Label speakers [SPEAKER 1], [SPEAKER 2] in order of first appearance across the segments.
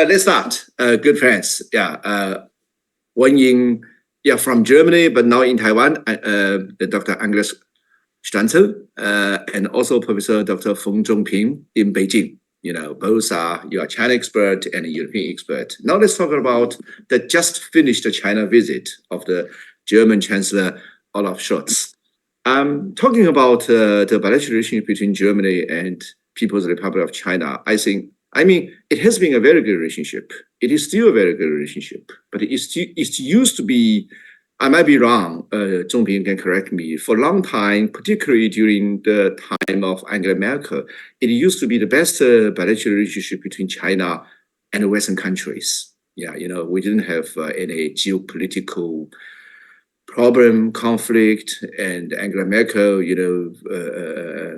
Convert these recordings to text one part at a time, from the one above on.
[SPEAKER 1] Let's start. Good friends. One in from Germany, but now in Taiwan. Dr. Olaf Scholz, and also Professor Dr. Feng Zhongping in Beijing. Both are China expert and a European expert. Now let's talk about the just finished China visit of the German Chancellor Olaf Scholz. Talking about the bilateral relationship between Germany and People's Republic of China, I mean, it has been a very good relationship. It is still a very good relationship, but it used to be, I might be wrong, Zhongping can correct me, for a long time, particularly during the time of Angela Merkel, it used to be the best bilateral relationship between China and the Western countries. We didn't have any geopolitical problem, conflict, and Angela Merkel,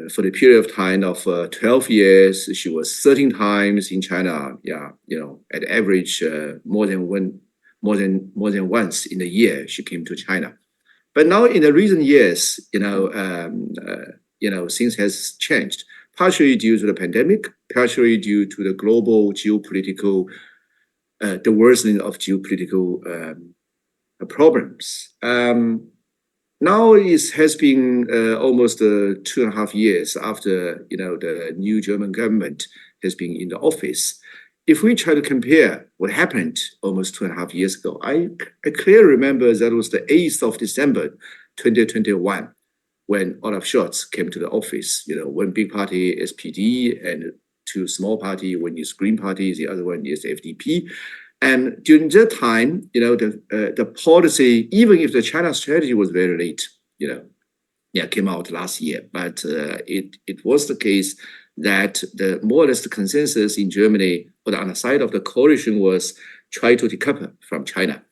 [SPEAKER 1] for the period of time of 12 years, she was 13 times in China. At average, more than once in a year, she came to China. But now in the recent years, things has changed, partially due to the pandemic, partially due to the global geopolitical, the worsening of geopolitical problems. Now it has been almost 2.5 years after the new German government has been in the office. If we try to compare what happened almost 2.5 years ago, I clearly remember that was the 8th of December 2021 when Olaf Scholz came to the office. One big party SPD and two small party, one is Green Party, the other one is FDP. And during that time, the policy, even if the China strategy was very late, came out last year, but it was the case that the more or less the consensus in Germany on the side of the coalition was try to decouple from China.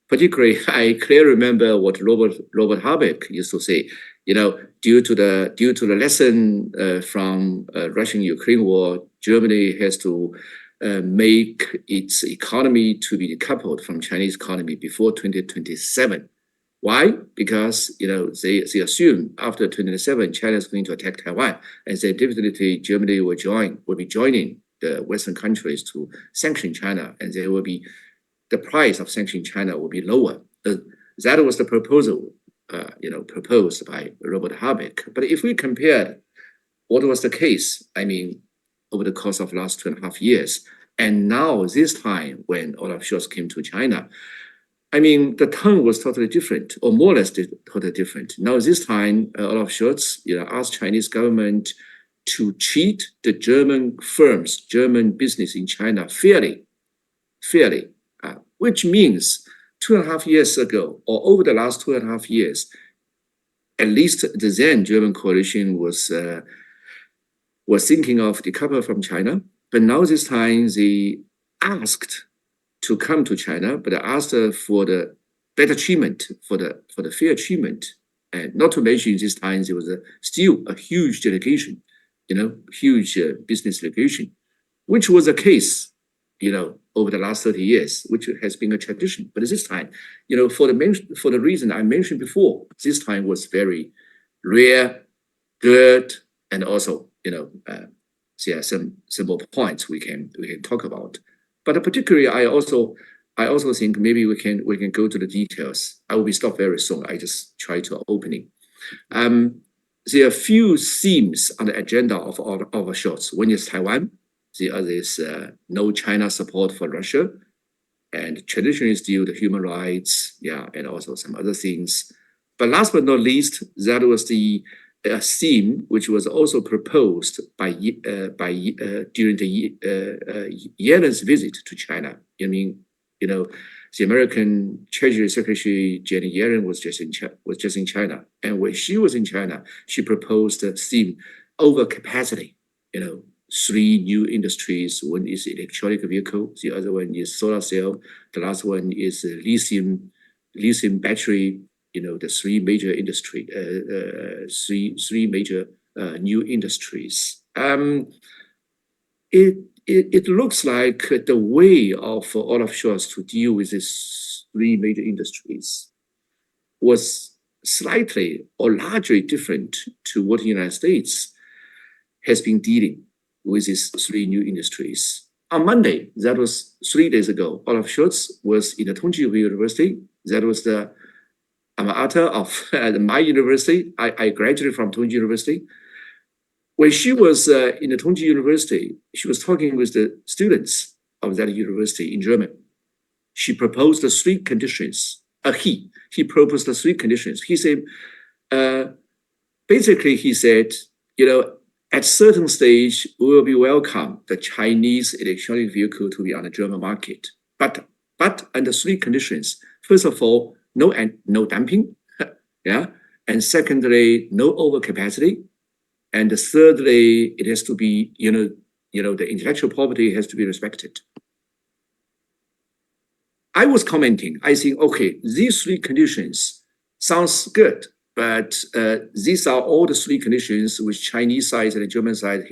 [SPEAKER 1] Particularly, I clearly remember what Robert Habeck used to say. Due to the lesson from Russian-Ukraine war, Germany has to make its economy to be decoupled from Chinese economy before 2027. Why? Because they assume after 2027 China is going to attack Taiwan, and they definitely Germany will be joining the Western countries to sanction China, and the price of sanctioning China will be lower. That was the proposal proposed by Robert Habeck. But if we compare what was the case, over the course of last 2.5 years, and now this time when Olaf Scholz came to China, the tone was totally different, or more or less totally different. Now this time, Olaf Scholz, asked Chinese government to treat the German firms, German business in China fairly, which means 2.5 years ago, or over the last 2.5 years, at least the then German coalition was thinking of decouple from China, but now this time they asked to come to China, but they asked for the better treatment, for the fair treatment, and not to mention this time there was still a huge delegation, huge business delegation, which was a case, over the last 30 years, which has been a tradition. But this time, for the reason I mentioned before, this time was very rare, good, and also there are some simple points we can talk about. But particularly, I also think maybe we can go to the details. I will be stopped very soon. I just try to opening. There are a few themes on the agenda of our Scholz. One is Taiwan. The other is no China support for Russia, and traditionally still the human rights, and also some other things. But last but not least, that was the theme which was also proposed by during the Yellen's visit to China. The American Treasury Secretary Janet Yellen was just in China, and when she was in China, she proposed a theme overcapacity. 3 new industries. One is electronic vehicle, the other one is solar cell, the last one is lithium battery. The 3 major industry, 3 major new industries. It looks like the way of Olaf Scholz to deal with these 3 major industries was slightly or largely different to what the United States has been dealing with these 3 new industries. On Monday, that was 3 days ago, Olaf Scholz was in the Tongji University. That was the alma mater of my university. I graduated from Tongji University. When she was in the Tongji University, she was talking with the students of that university in German. She proposed the 3 conditions. He proposed the 3 conditions. He said, basically, he said, at certain stage, we will be welcome the Chinese electronic vehicle to be on the German market. But under 3 conditions. First of all, no dumping, yeah. And secondly, no overcapacity. And thirdly, it has to be, the intellectual property has to be respected. I was commenting, I think, okay, these 3 conditions sounds good, but these are all the 3 conditions which Chinese side and the German side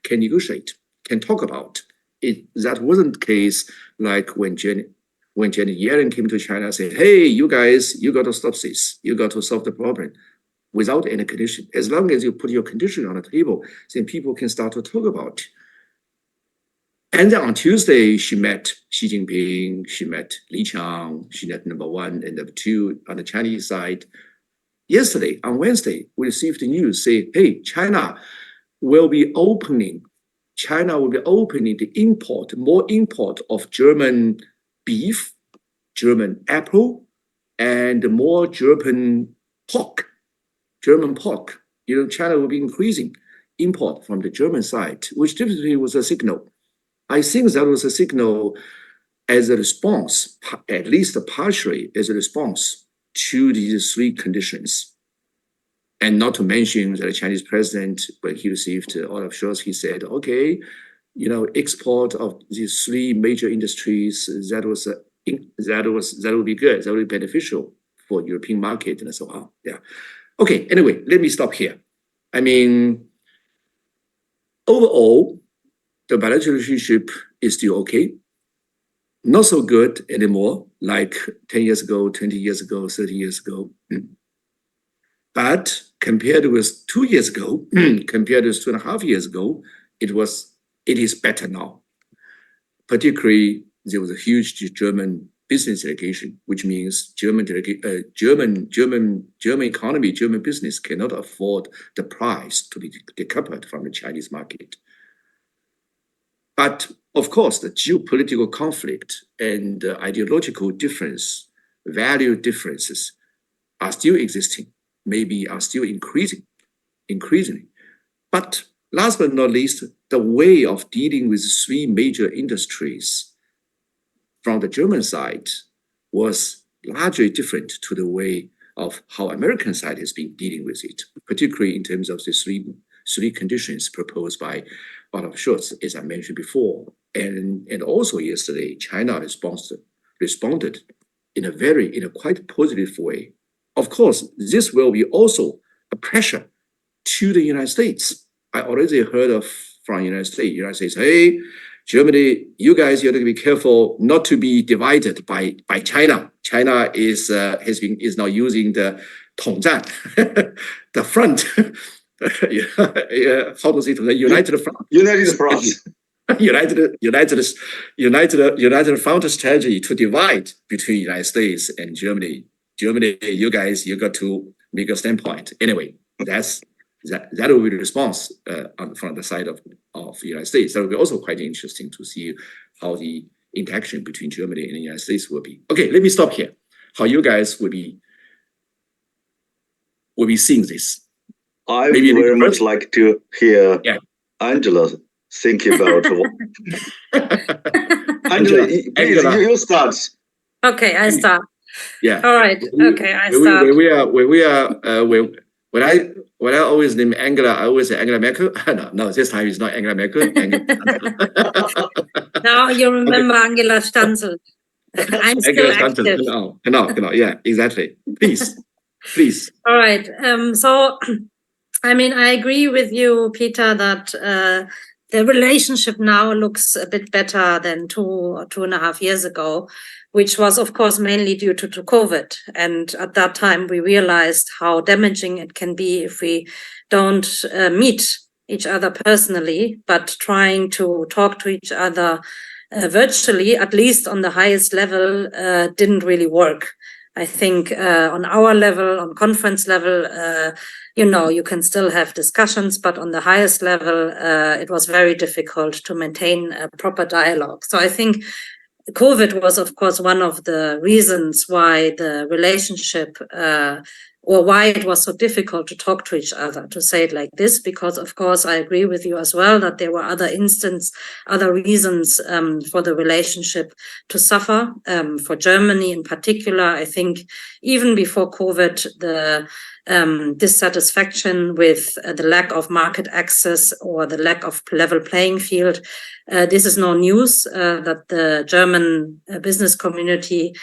[SPEAKER 1] can negotiate, can talk about. That wasn't the case like when Janet Yellen came to China and said, hey, you guys, you got to stop this. You got to solve the problem without any condition. As long as you put your condition on the table, then people can start to talk about it. And then on Tuesday, she met Xi Jinping, she met Li Qiang, she met number 1 and number 2 on the Chinese side. Yesterday, on Wednesday, we received the news saying, hey, China will be opening the more import of German beef, German apple, and more German pork. China will be increasing import from the German side, which definitely was a signal. I think that was a signal as a response, at least partially as a response to these 3 conditions. And not to mention that the Chinese president, when he received Olaf Scholz, he said, okay, export of these 3 major industries, that would be good, that would be beneficial for European market and so on. Yeah. Okay, anyway, let me stop here. I mean, overall, the bilateral relationship is still okay. Not so good anymore, like 10 years ago, 20 years ago, 30 years ago. But compared with 2 years ago, compared with 2.5 years ago, it is better now. Particularly, there was a huge German business delegation, which means German economy, German business cannot afford the price to be decoupled from the Chinese market. But of course, the geopolitical conflict and ideological difference, value differences are still existing, maybe are still increasingly. But last but not least, the way of dealing with 3 major industries from the German side was largely different to the way of how American side has been dealing with it, particularly in terms of the three conditions proposed by Olaf Scholz, as I mentioned before. And also yesterday, China responded in a quite positive way. Of course, this will be also a pressure to the United States. I already heard from the United States. United States, hey, Germany, you guys, you have to be careful not to be divided by China. China is now using the 统战, the front. How to say it? The united front.
[SPEAKER 2] United front.
[SPEAKER 1] United front strategy to divide between the United States and Germany. Germany, you guys, you got to make a standpoint. Anyway, that will be the response from the side of the United States. That will be also quite interesting to see how the interaction between Germany and the United States will be. Okay, let me stop here. How you guys will be seeing this?
[SPEAKER 2] I would very much like to hear Angela thinking about Angela, please, you start.
[SPEAKER 3] Okay, I start.
[SPEAKER 1] Yeah.
[SPEAKER 3] All right. Okay, I start.
[SPEAKER 1] When I always name Angela, I always say Angela Merkel. No, this time it's not Angela Merkel.
[SPEAKER 3] Now you remember Angela Stanzel. I'm still active.
[SPEAKER 1] Genau. Yeah, exactly. Please.
[SPEAKER 3] All right. So, I mean, I agree with you, Peter, that the relationship now looks a bit better than 2.5 years ago, which was, of course, mainly due to COVID. And at that time, we realized how damaging it can be if we don't meet each other personally, but trying to talk to each other virtually, at least on the highest level, didn't really work. I think on our level, on conference level, you can still have discussions, but on the highest level, it was very difficult to maintain a proper dialogue. So I think COVID was, of course, one of the reasons why the relationship or why it was so difficult to talk to each other, to say it like this, because, of course, I agree with you as well that there were other reasons for the relationship to suffer. For Germany in particular, I think even before COVID, the dissatisfaction with the lack of market access or the lack of level playing field. This is no news that the German business community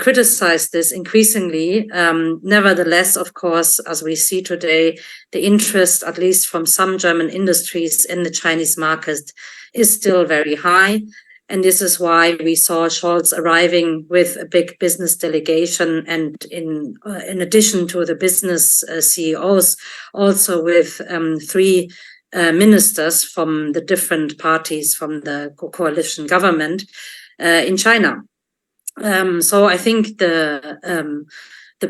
[SPEAKER 3] criticized this increasingly. Nevertheless, of course, as we see today, the interest, at least from some German industries in the Chinese market, is still very high. And this is why we saw Scholz arriving with a big business delegation, and in addition to the business CEOs, also with 3 ministers from the different parties from the coalition government in China. So I think the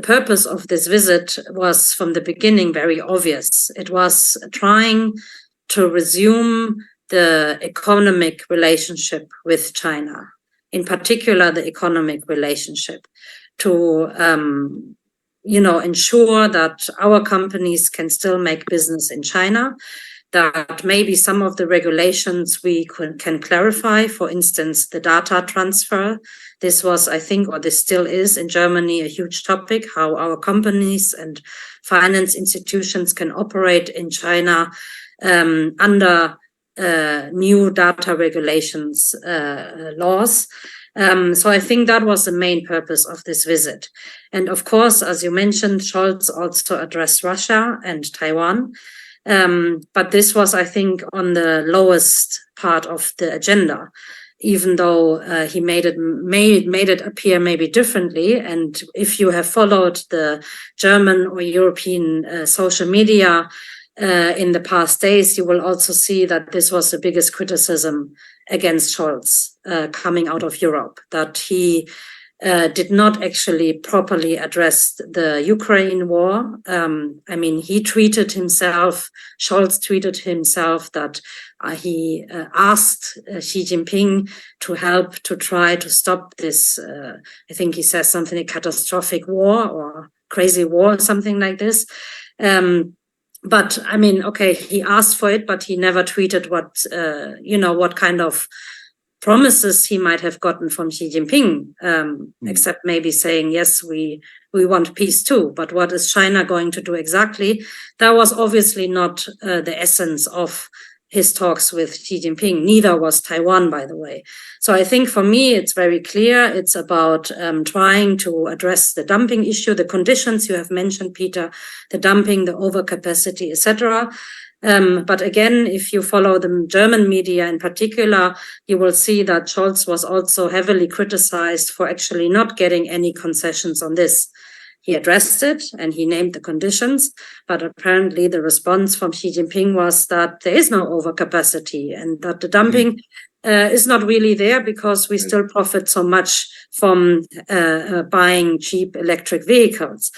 [SPEAKER 3] purpose of this visit was from the beginning very obvious. It was trying to resume the economic relationship with China, in particular the economic relationship, to ensure that our companies can still make business in China, that maybe some of the regulations we can clarify, for instance, the data transfer. This was, I think, or this still is in Germany, a huge topic, how our companies and finance institutions can operate in China under new data regulations laws. So I think that was the main purpose of this visit. And of course, as you mentioned, Scholz also addressed Russia and Taiwan. But this was, I think, on the lowest part of the agenda, even though he made it appear maybe differently. And if you have followed the German or European social media in the past days, you will also see that this was the biggest criticism against Scholz coming out of Europe, that he did not actually properly address the Ukraine war. He tweeted himself, Scholz tweeted himself that he asked Xi Jinping to help to try to stop this, I think he says something, a catastrophic war or crazy war, something like this. But okay, he asked for it, but he never tweeted what kind of promises he might have gotten from Xi Jinping, except maybe saying, yes, we want peace too. But what is China going to do exactly? That was obviously not the essence of his talks with Xi Jinping. Neither was Taiwan, by the way. So I think for me, it's very clear. It's about trying to address the dumping issue, the conditions you have mentioned, Peter, the dumping, the overcapacity, etc. But again, if you follow the German media in particular, you will see that Scholz was also heavily criticized for actually not getting any concessions on this. He addressed it and he named the conditions, but apparently the response from Xi Jinping was that there is no overcapacity and that the dumping is not really there because we still profit so much from buying cheap electric vehicles.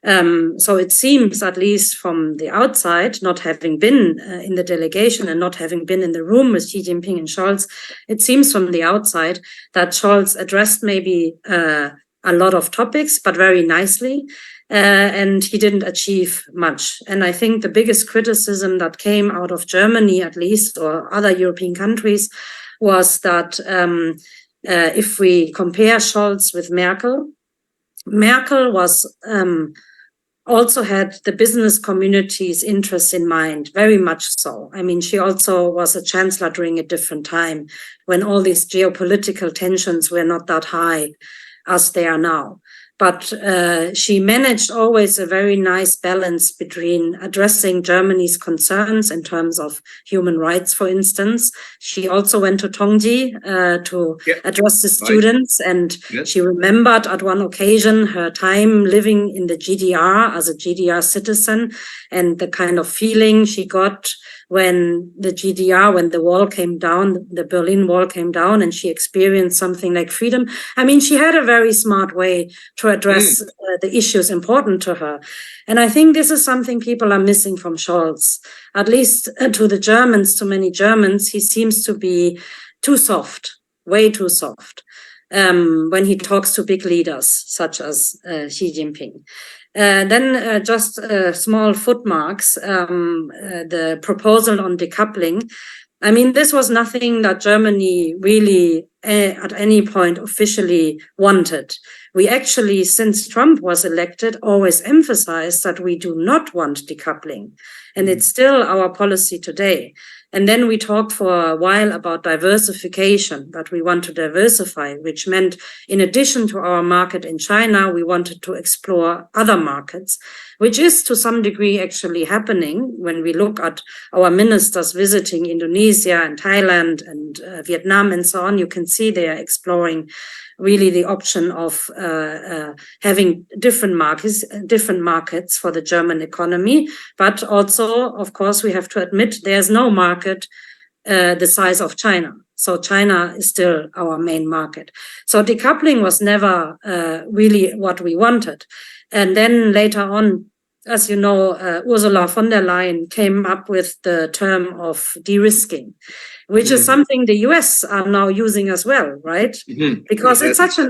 [SPEAKER 3] So it seems, at least from the outside, not having been in the delegation and not having been in the room with Xi Jinping and Scholz, it seems from the outside that Scholz addressed maybe a lot of topics, but very nicely, and he didn't achieve much. And I think the biggest criticism that came out of Germany, at least, or other European countries, was that if we compare Scholz with Merkel, Merkel was also had the business community's interests in mind, very much so. She also was a chancellor during a different time when all these geopolitical tensions were not that high as they are now. But she managed always a very nice balance between addressing Germany's concerns in terms of human rights, for instance. She also went to Tongji to address the students, and she remembered at one occasion her time living in the GDR as a GDR citizen and the kind of feeling she got when the GDR, when the wall came down, the Berlin Wall came down, and she experienced something like freedom. I mean, she had a very smart way to address the issues important to her. And I think this is something people are missing from Scholz. At least to the Germans, to many Germans, he seems to be too soft, way too soft, when he talks to big leaders such as Xi Jinping. Then just small footmarks, the proposal on decoupling. I mean, this was nothing that Germany really at any point officially wanted. We actually, since Trump was elected, always emphasized that we do not want decoupling. And it's still our policy today. And then we talked for a while about diversification, that we want to diversify, which meant in addition to our market in China, we wanted to explore other markets, which is to some degree actually happening when we look at our ministers visiting Indonesia and Thailand and Vietnam and so on. You can see they are exploring really the option of having different markets for the German economy. But also, of course, we have to admit there's no market the size of China. So China is still our main market. So decoupling was never really what we wanted. And then later on, as you know, Ursula von der Leyen came up with the term of de-risking, which is something the US are now using as well, right? Because it's such a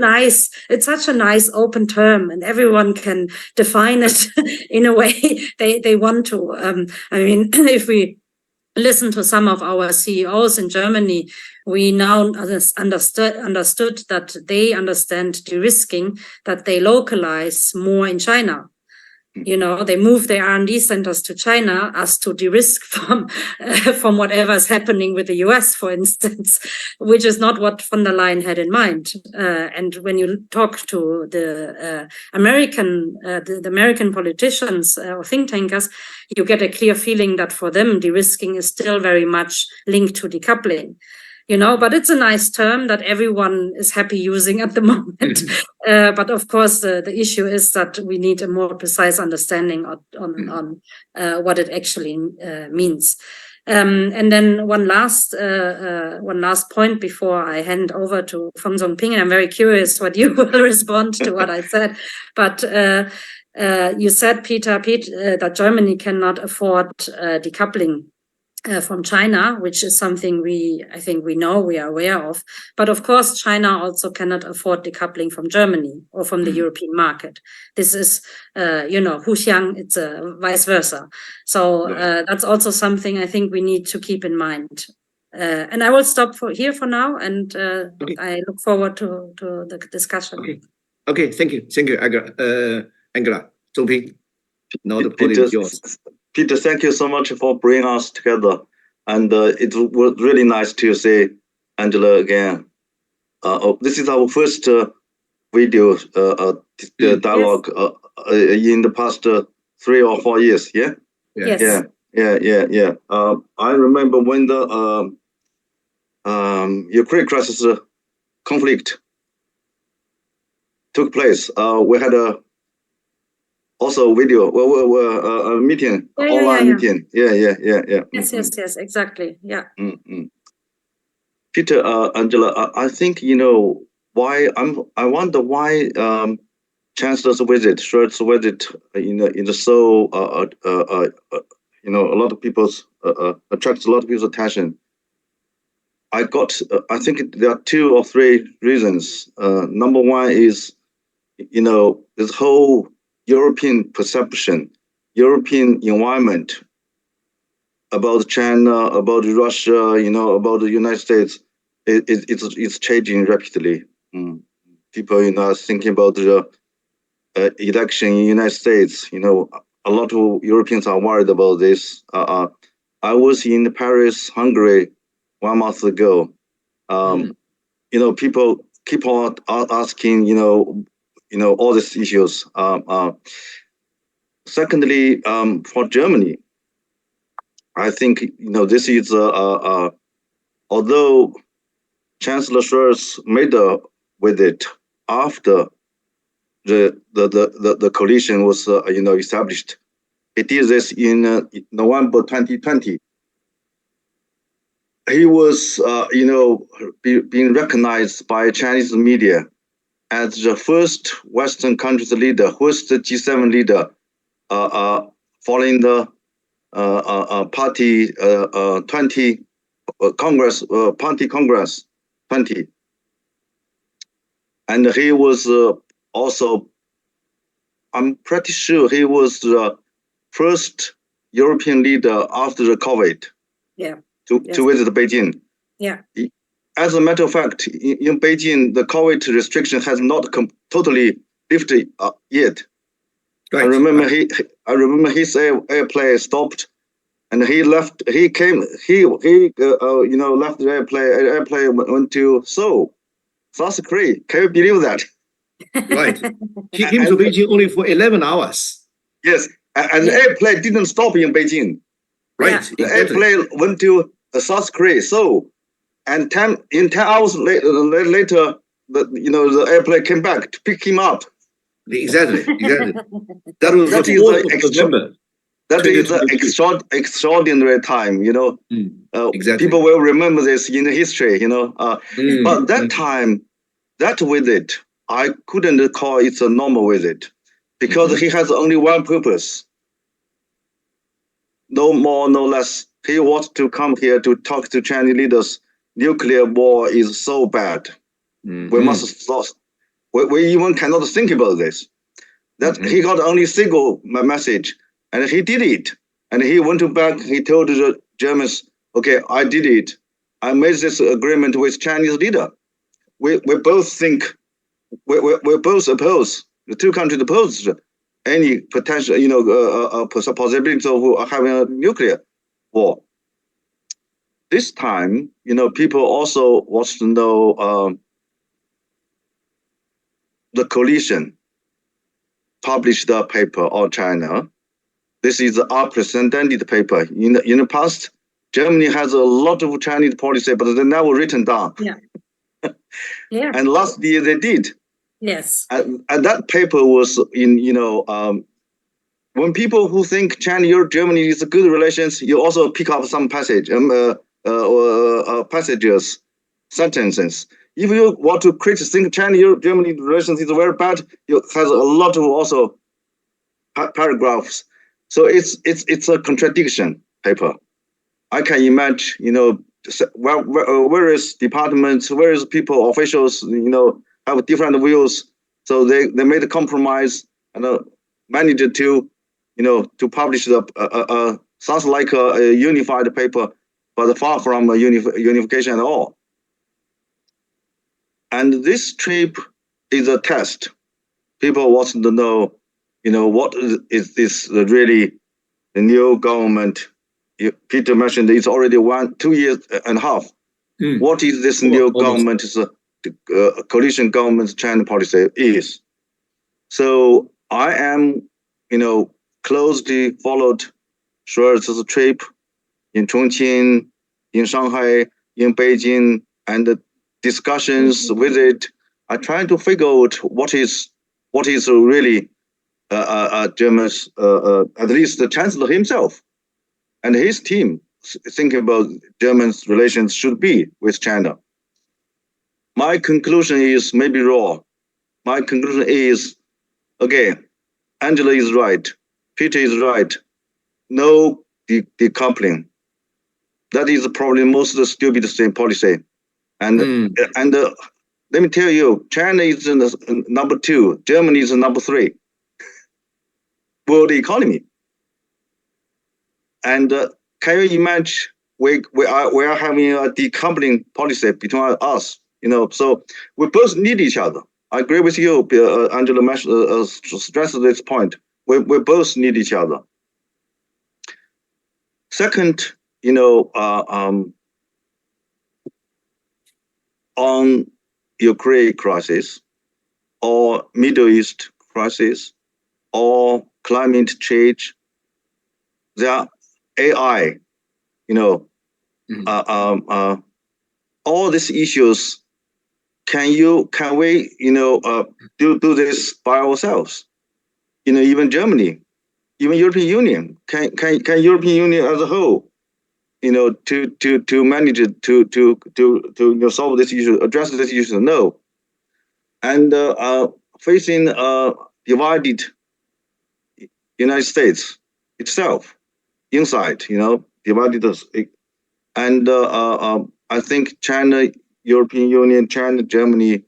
[SPEAKER 3] nice open term, and everyone can define it in a way they want to. I mean, if we listen to some of our CEOs in Germany, we now understood that they understand de-risking, that they localize more in China. You know, they move their R&D centers to China as to de-risk from whatever is happening with the US, for instance, which is not what von der Leyen had in mind. And when you talk to the American politicians or think tankers, you get a clear feeling that for them, de-risking is still very much linked to decoupling. You know, but it's a nice term that everyone is happy using at the moment. But of course, the issue is that we need a more precise understanding on what it actually means. And then one last point before I hand over to Feng Zongping. I'm very curious what you will respond to what I said. But you said, Peter, that Germany cannot afford decoupling from China, which is something I think we know, we are aware of. But of course, China also cannot afford decoupling from Germany or from the European market. This is, Huxiang, it's vice versa. So that's also something I think we need to keep in mind. And I will stop here for now, and I look forward to the discussion.
[SPEAKER 1] Okay, thank you, Angela. Zongping, now the podium is yours.
[SPEAKER 2] Peter, thank you so much for bringing us together. And it was really nice to see Angela again. This is our first video dialogue in the past 3 or 4 years, yeah?
[SPEAKER 3] Yes.
[SPEAKER 2] Yeah. I remember when the Ukraine crisis conflict took place, we had also video, a meeting, online meeting. Yeah.
[SPEAKER 3] Yes, exactly. Yeah.
[SPEAKER 2] Peter, Angela, I think I wonder why Chancellor's visit, Scholz's visit, in the Seoul, a lot of people's attracts a lot of people's attention. I think there are 2 or 3 reasons. Number one is, this whole European perception, European environment about China, about Russia, about the United States, it's changing rapidly. People, are thinking about the election in the United States. A lot of Europeans are worried about this. I was in Paris, Hungary, 1 month ago. People keep on asking, all these issues. Secondly, for Germany, I think this is although Chancellor Scholz made a visit after the coalition was established. It did this in November 2020. he was, being recognized by Chinese media as the first Western country's leader, first G7 leader, following the Party 20 Congress, Party Congress 20, and he was also, I'm pretty sure he was the first European leader after the COVID.
[SPEAKER 3] Yeah.
[SPEAKER 2] To visit Beijing.
[SPEAKER 3] Yeah.
[SPEAKER 2] As a matter of fact, in Beijing, the COVID restriction has not totally lifted yet.
[SPEAKER 1] Right.
[SPEAKER 2] I remember his airplane stopped, and he left. He came. He left the airplane went to Seoul, South Korea. Can you believe that?
[SPEAKER 1] Right. He came to Beijing only for 11 hours.
[SPEAKER 2] Yes, and the airplane didn't stop in Beijing.
[SPEAKER 1] Right.
[SPEAKER 2] The airplane went to South Korea, Seoul, and 10 hours later, the airplane came back to pick him up.
[SPEAKER 1] Exactly. That was the 4th of November.
[SPEAKER 2] That is an extraordinary time,
[SPEAKER 1] Exactly.
[SPEAKER 2] People will remember this in the history, But that time, that visit, I couldn't call it a normal visit, because he has only one purpose. No more, no less. He wants to come here to talk to Chinese leaders. Nuclear war is so bad. We must stop. We even cannot think about this. That he got only single message, and he did it. And he went back. He told the Germans, "Okay, I did it. I made this agreement with Chinese leader. We both think we both oppose, the two countries oppose any potential, possibility of having a nuclear war." This time, people also want to know the coalition published a paper on China. This is an unprecedented paper. In the past, Germany has a lot of Chinese policy, but they never written down.
[SPEAKER 3] Yeah. Yeah.
[SPEAKER 2] And last year they did.
[SPEAKER 3] Yes.
[SPEAKER 2] And that paper was in, when people who think China, Germany is a good relations, you also pick up some passages, sentences. If you want to think China, Germany relations is very bad, you has a lot of also paragraphs. So it's a contradiction paper. I can imagine, various departments, various people, officials, have different views. So they made a compromise and managed to, to publish the sounds like a unified paper, but far from a unification at all. And this trip is a test. People want to know, what is this really the new government? Peter mentioned it's already 2 years and a half. What is this new government? Coalition government's China policy is. So I am, closely followed Scholz's trip in Chongqing, in Shanghai, in Beijing, and the discussions with it. I try to figure out what is really Germany's, at least the chancellor himself and his team thinking about Germany's relations should be with China. My conclusion is maybe wrong. My conclusion is, okay, Angela is right, Peter is right. No decoupling. That is probably most stupid policy. And let me tell you, China is number 2, Germany is number 3 world economy. And can you imagine we are having a decoupling policy between us? So we both need each other. I agree with you, Angela stressed this point. We both need each other. Second, on Ukraine crisis, or Middle East crisis, or climate change, there are AI, all these issues. Can we, do this by ourselves? Even Germany, even European Union, can European Union as a whole to manage it, to solve this issue, address this issue? No. And facing divided United States itself inside, divided us. And I think China, European Union, China, Germany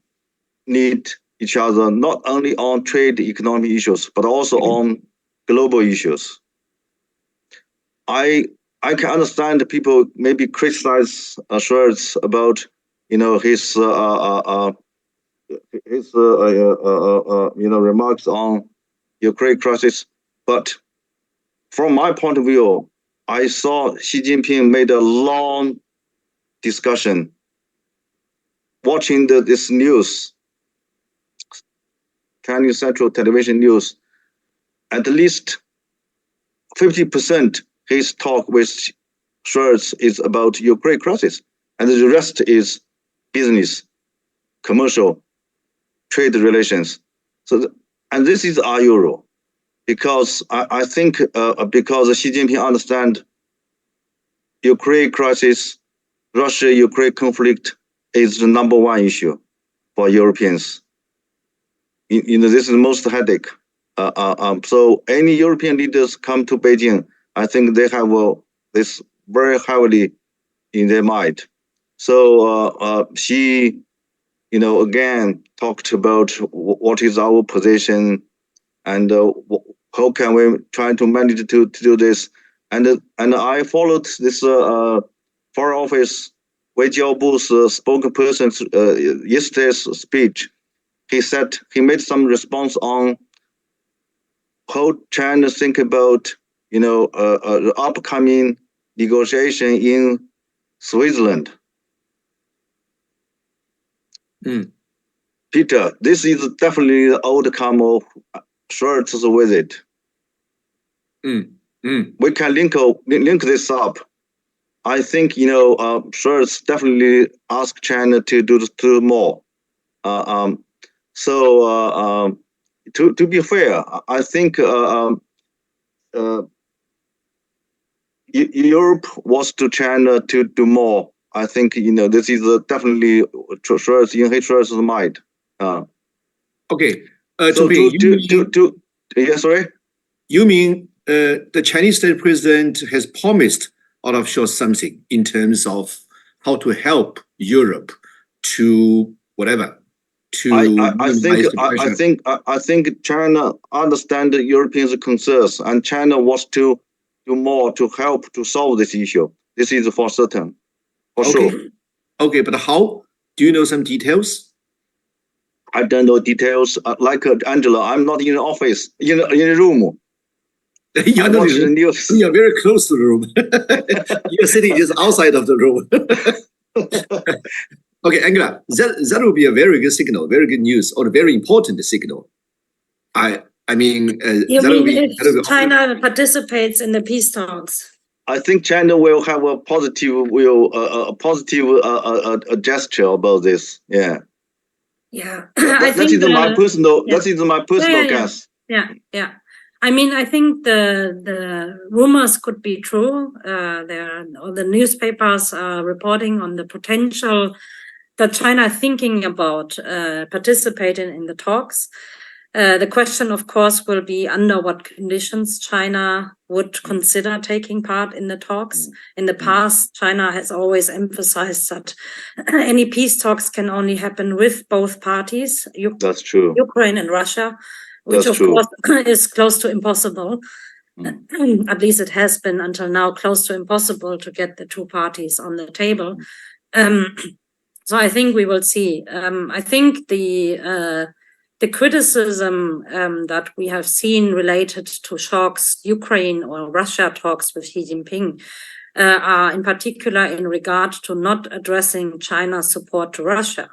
[SPEAKER 2] need each other not only on trade economic issues, but also on global issues. I can understand people maybe criticize Scholz about his remarks on Ukraine crisis, but from my point of view, I saw Xi Jinping made a long discussion. Watching this news, Chinese Central Television News, at least 50% his talk with Scholz is about Ukraine crisis, and the rest is business, commercial, trade relations. And this is our Euro, because I think because Xi Jinping understands Ukraine crisis, Russia-Ukraine conflict is the #1 issue for Europeans. This is the most headache. So any European leaders come to Beijing, I think they have this very heavily in their mind. So she, again talked about what is our position and how can we try to manage to do this. And I followed this Foreign Office Wei Jiaobu's spokesperson's yesterday's speech. He said he made some response on how China think about the upcoming negotiation in Switzerland. Peter, this is definitely the outcome of Scholz's visit. We can link this up. I think Scholz definitely asked China to do more. So to be fair, I think Europe wants to China to do more. I think this is definitely Scholz in Scholz's mind.
[SPEAKER 1] Okay.
[SPEAKER 2] So sorry.
[SPEAKER 1] You mean the Chinese state president has promised Olaf Scholz something in terms of how to help Europe to whatever.
[SPEAKER 2] I think China understands the Europeans' concerns, and China wants to do more to help to solve this issue. This is for certain, for sure.
[SPEAKER 1] Okay, but how? Do you know some details?
[SPEAKER 2] I don't know details. Like Angela, I'm not in the office, in the room.
[SPEAKER 1] You're not in the news. You're very close to the room. Your city is outside of the room. Okay, Angela, that will be a very good signal, very good news, or a very important signal. I mean,
[SPEAKER 3] if China participates in the peace talks?
[SPEAKER 2] I think China will have a positive gesture about this. Yeah.
[SPEAKER 3] Yeah.
[SPEAKER 2] That is my personal. That is my personal guess.
[SPEAKER 3] Yeah. I mean, I think the rumors could be true. The newspapers are reporting on the potential that China is thinking about participating in the talks. The question, of course, will be under what conditions China would consider taking part in the talks. In the past, China has always emphasized that any peace talks can only happen with both parties,
[SPEAKER 2] That's true.
[SPEAKER 3] Ukraine and Russia, which of course is close to impossible. At least it has been until now close to impossible to get the two parties on the table. So I think we will see. I think the criticism that we have seen related to talks, Ukraine or Russia talks with Xi Jinping, are in particular in regard to not addressing China's support to Russia.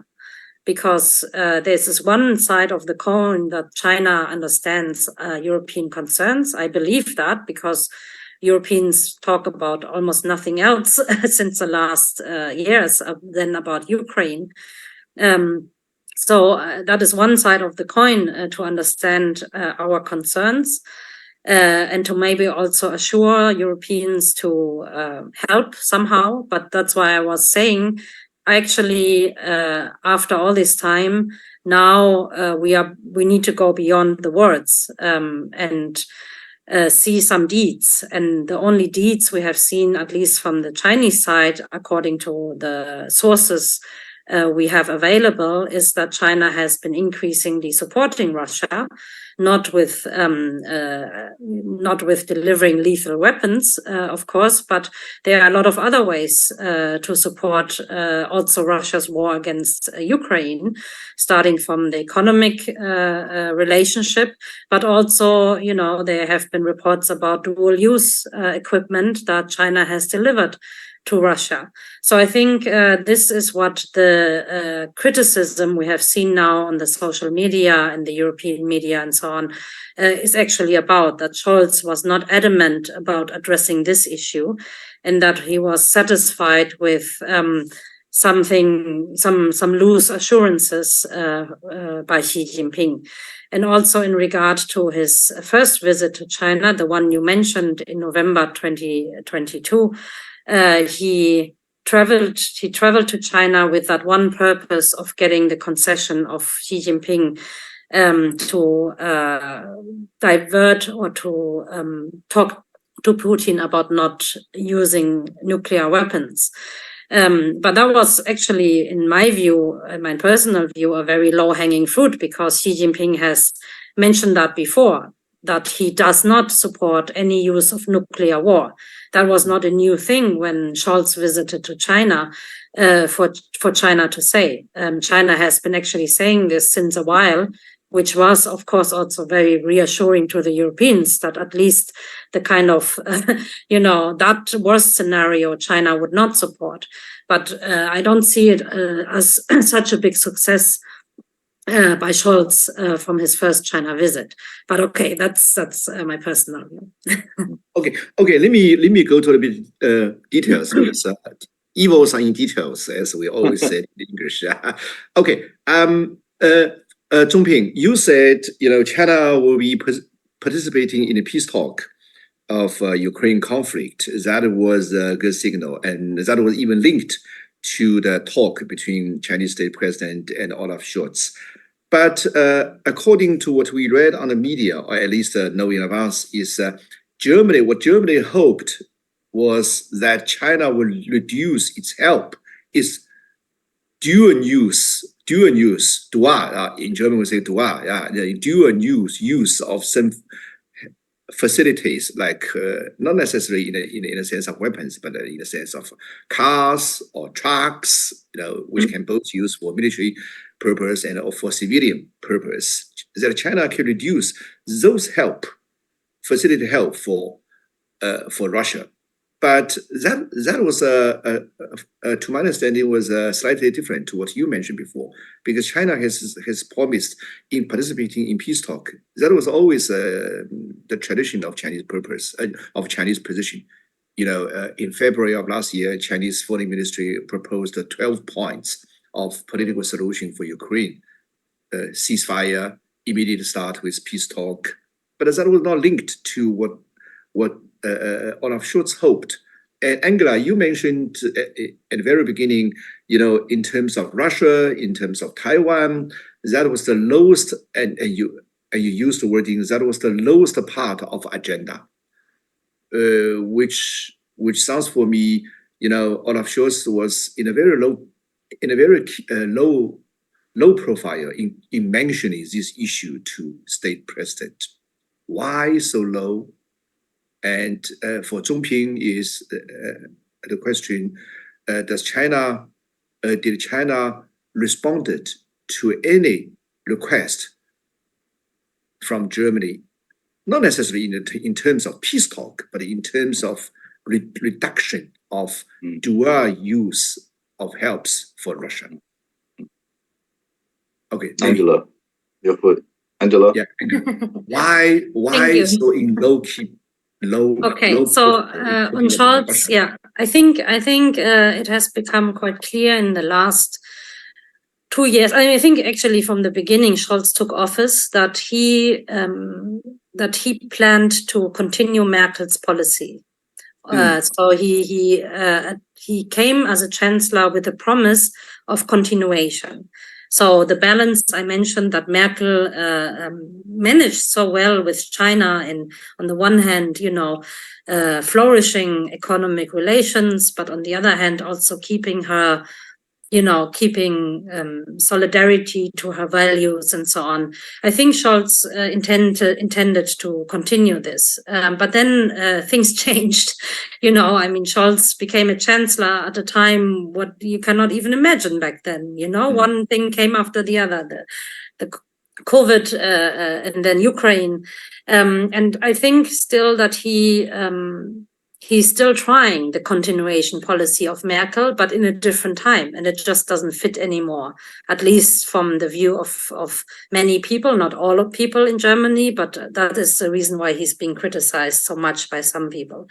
[SPEAKER 3] Because there's this one side of the coin that China understands European concerns. I believe that because Europeans talk about almost nothing else since the last years than about Ukraine. So that is one side of the coin to understand our concerns. and to maybe also assure Europeans to help somehow. But that's why I was saying, actually, after all this time, now we need to go beyond the words and see some deeds. And the only deeds we have seen, at least from the Chinese side, according to the sources we have available, is that China has been increasingly supporting Russia, not with delivering lethal weapons, of course, but there are a lot of other ways to support also Russia's war against Ukraine, starting from the economic relationship, but also, you know, there have been reports about dual-use equipment that China has delivered to Russia. So I think this is what the criticism we have seen now on the social media and the European media and so on is actually about, that Scholz was not adamant about addressing this issue, and that he was satisfied with some loose assurances by Xi Jinping. And also in regard to his first visit to China, the one you mentioned in November 2022, he traveled to China with that one purpose of getting the concession of Xi Jinping to divert or to talk to Putin about not using nuclear weapons. But that was actually, in my view, my personal view, a very low-hanging fruit, because Xi Jinping has mentioned that before, that he does not support any use of nuclear war. That was not a new thing when Scholz visited to China for China to say. China has been actually saying this since a while, which was, of course, also very reassuring to the Europeans, that at least the kind of, that worst scenario China would not support. But I don't see it as such a big success by Scholz from his first China visit. But okay, that's my personal view.
[SPEAKER 1] Okay. Let me go to a bit details, because evils are in details, as we always say in English. Okay. Zhongping, you said China will be participating in a peace talk of Ukraine conflict. That was a good signal, and that was even linked to the talk between Chinese state president and Olaf Scholz. But according to what we read on the media, or at least know in advance, is Germany. What Germany hoped was that China will reduce its help, its dual use. In German we say dual, the dual use of some facilities, like not necessarily in a sense of weapons, but in the sense of cars or trucks, which can both use for military purpose and for civilian purpose. That China can reduce those facility help for Russia. But that was to my understanding, was slightly different to what you mentioned before, because China has promised in participating in peace talk. That was always the tradition of Chinese purpose, of Chinese position. In February of last year, Chinese Foreign Ministry proposed 12 points of political solution for Ukraine: ceasefire, immediate start with peace talk. But that was not linked to what Olaf Scholz hoped. And Angela, you mentioned at the very beginning, in terms of Russia, in terms of Taiwan, that was the lowest, and you used the wording, that was the lowest part of agenda, which sounds for me, Olaf Scholz was in a very low profile in mentioning this issue to state president. Why so low? And for Zhongping is the question: did China responded to any request from Germany, not necessarily in terms of peace talk, but in terms of reduction of dual use of helps for Russia? Okay,
[SPEAKER 2] Angela, your foot. Angela.
[SPEAKER 1] Yeah. Why so in low?
[SPEAKER 3] Okay, so on Scholz, I think it has become quite clear in the last 2 years. I think actually from the beginning, Scholz took office, that he he planned to continue Merkel's policy. So he came as a chancellor with a promise of continuation. So the balance I mentioned that Merkel managed so well with China, and on the one hand, flourishing economic relations, but on the other hand, also keeping her, solidarity to her values and so on. I think Scholz intended to continue this, but then things changed. Scholz became a chancellor at a time what you cannot even imagine back then. One thing came after the other, the COVID and then Ukraine, and I think still that he's still trying the continuation policy of Merkel, but in a different time, and it just doesn't fit anymore, at least from the view of many people, not all of people in Germany, but that is the reason why he's being criticized so much by some people.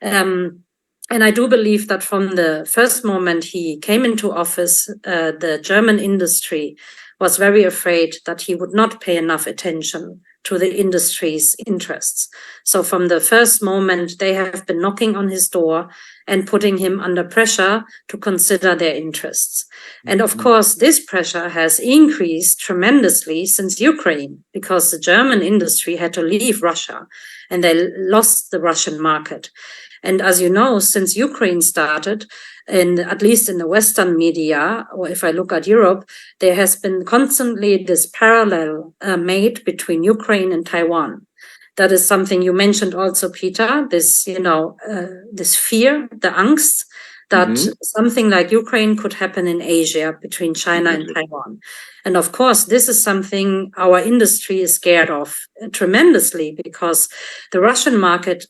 [SPEAKER 3] And I do believe that from the first moment he came into office, the German industry was very afraid that he would not pay enough attention to the industry's interests. So from the first moment, they have been knocking on his door and putting him under pressure to consider their interests. And of course, this pressure has increased tremendously since Ukraine, because the German industry had to leave Russia and they lost the Russian market. And as you know, since Ukraine started, at least in the Western media, or if I look at Europe, there has been constantly this parallel made between Ukraine and Taiwan. That is something you mentioned also, Peter, this fear, the angst, that something like Ukraine could happen in Asia between China and Taiwan. And of course, this is something our industry is scared of tremendously, because the Russian market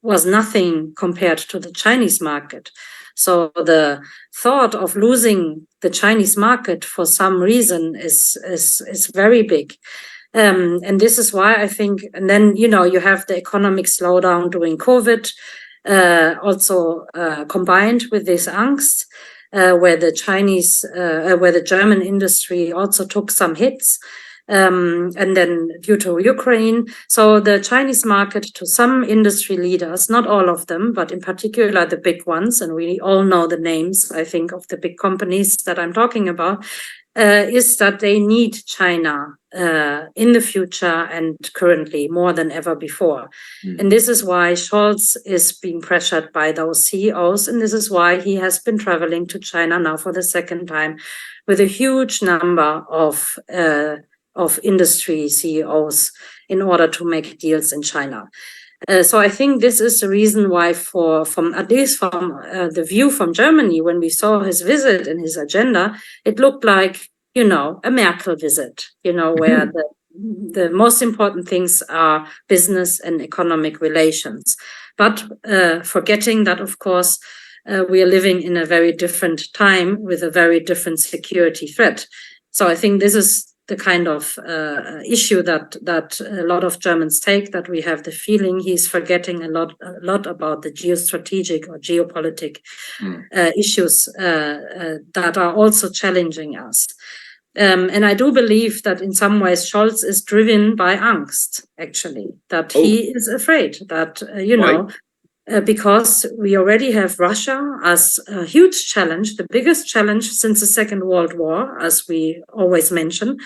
[SPEAKER 3] was nothing compared to the Chinese market. So the thought of losing the Chinese market for some reason is very big. And this is why I think, and then, you have the economic slowdown during COVID, also combined with this angst, where the German industry also took some hits. And then due to Ukraine. So the Chinese market, to some industry leaders, not all of them, but in particular the big ones, and we all know the names, I think, of the big companies that I'm talking about, is that they need China in the future and currently more than ever before. And this is why Scholz is being pressured by those CEOs, and this is why he has been traveling to China now for the second time with a huge number of industry CEOs in order to make deals in China. So I think this is the reason why, from the view from Germany, when we saw his visit and his agenda, it looked like, a Merkel visit, where the most important things are business and economic relations. But forgetting that, of course, we are living in a very different time with a very different security threat. So I think this is the kind of issue that a lot of Germans take, that we have the feeling he's forgetting a lot about the geostrategic or geopolitical issues that are also challenging us. And I do believe that in some ways Scholz is driven by angst, actually, that he is afraid that, because we already have Russia as a huge challenge, the biggest challenge since the Second World War, as we always mention,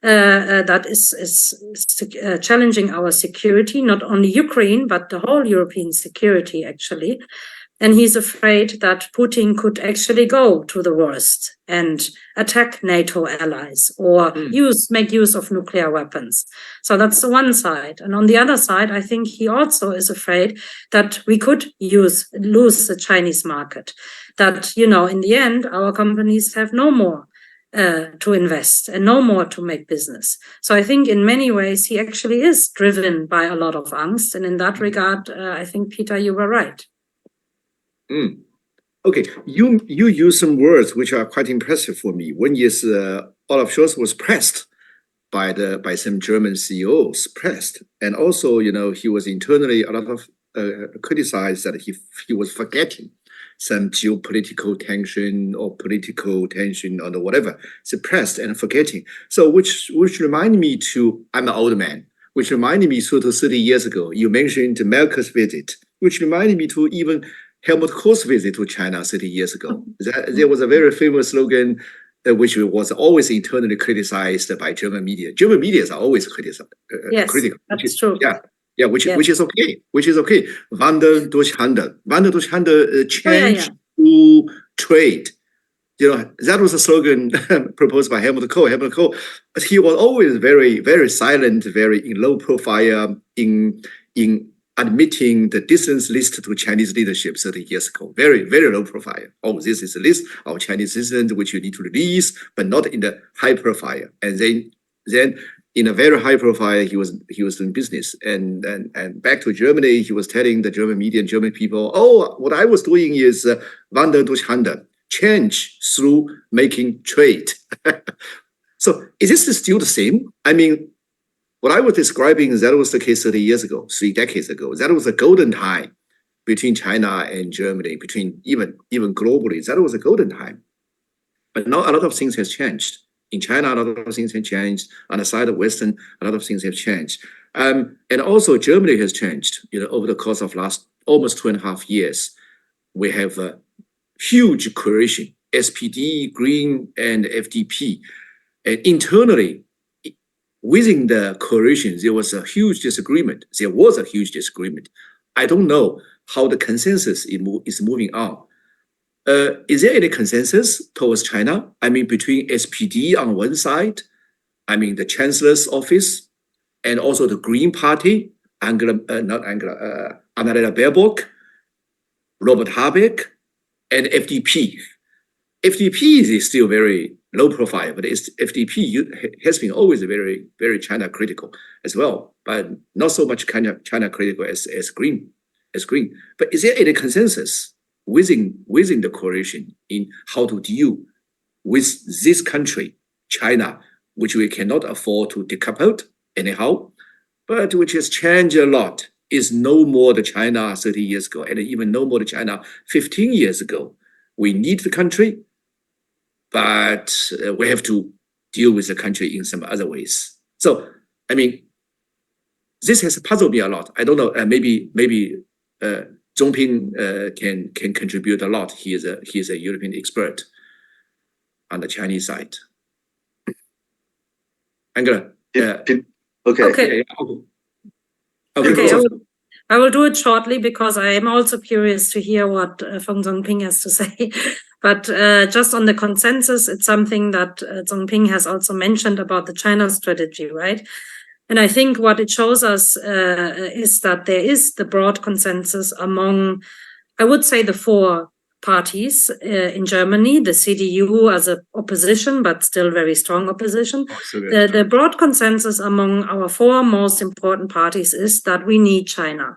[SPEAKER 3] that is challenging our security, not only Ukraine, but the whole European security, actually. And he's afraid that Putin could actually go to the worst and attack NATO allies or make use of nuclear weapons. So that's the one side. And on the other side, I think he also is afraid that we could lose the Chinese market, that, in the end, our companies have no more to invest and no more to make business. So I think in many ways, he actually is driven by a lot of angst. And in that regard, I think, Peter, you were right.
[SPEAKER 1] Okay, you use some words which are quite impressive for me. One is Olaf Scholz was pressed by some German CEOs, and also he was internally a lot of criticized that he was forgetting some geopolitical tension or political tension or whatever, suppressed and forgetting. So which remind me I'm an old man. which reminded me to 30 years ago. You mentioned Merkel's visit, which reminded me to even Helmut Kohl's visit to China 30 years ago. There was a very famous slogan which was always internally criticized by German media. German media are always critical.
[SPEAKER 3] That's true.
[SPEAKER 1] Yeah, which is okay. Wandel durch Handel. Wandel durch Handel, change through trade. That was a slogan proposed by Helmut Kohl. Helmut Kohl, he was always very, very silent, very in low profile in admitting the distance list to Chinese leadership 30 years ago. Very, very low profile. Oh, this is a list of Chinese citizens which you need to release, but not in the high profile. And then in a very high profile, he was doing business. And back to Germany, he was telling the German media and German people, oh, what I was doing is Wandel durch Handel. Change through making trade. So is this still the same? I mean, what I was describing, that was the case 30 years ago, 3 decades ago. That was a golden time between China and Germany, between even globally. That was a golden time. But now a lot of things has changed. In China, a lot of things have changed. On the side of Western, a lot of things have changed. And also Germany has changed. Over the course of last almost 2.5 years, we have huge coalition, SPD, Green, and FDP. And internally, within the coalition, there was a huge disagreement. I don't know how the consensus is moving on. Is there any consensus towards China? I mean, between SPD on one side, I mean, the Chancellor's office, and also the Green Party, Annalena Baerbock, Robert Habeck, and FDP. FDP is still very low profile, but FDP has been always very, very China critical as well, but not so much China critical as Green. But is there any consensus within the coalition in how to deal with this country, China, which we cannot afford to decouple anyhow, but which has changed a lot? Is no more the China 30 years ago, and even no more the China 15 years ago. We need the country, but we have to deal with the country in some other ways. So, I mean, this has puzzled me a lot. I don't know. Maybe Zhongping can contribute a lot. He is a European expert on the Chinese side. Angela.
[SPEAKER 3] Okay. I will do it shortly because I am also curious to hear what Feng Zhongping has to say. But just on the consensus, it's something that Zhongping has also mentioned about the China strategy, right? And I think what it shows us is that there is the broad consensus among, I would say, the 4 parties in Germany, the CDU as an opposition, but still very strong opposition. The broad consensus among our 4 most important parties is that we need China,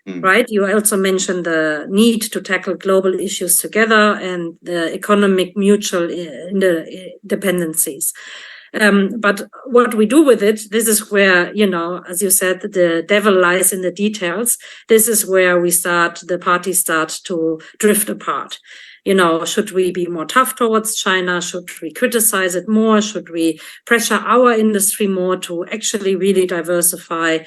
[SPEAKER 3] right? You also mentioned the need to tackle global issues together and the economic mutual dependencies. But what we do with it, this is where, as you said, the devil lies in the details. This is where the parties start to drift apart. Should we be more tough towards China? Should we criticize it more? Should we pressure our industry more to actually really diversify?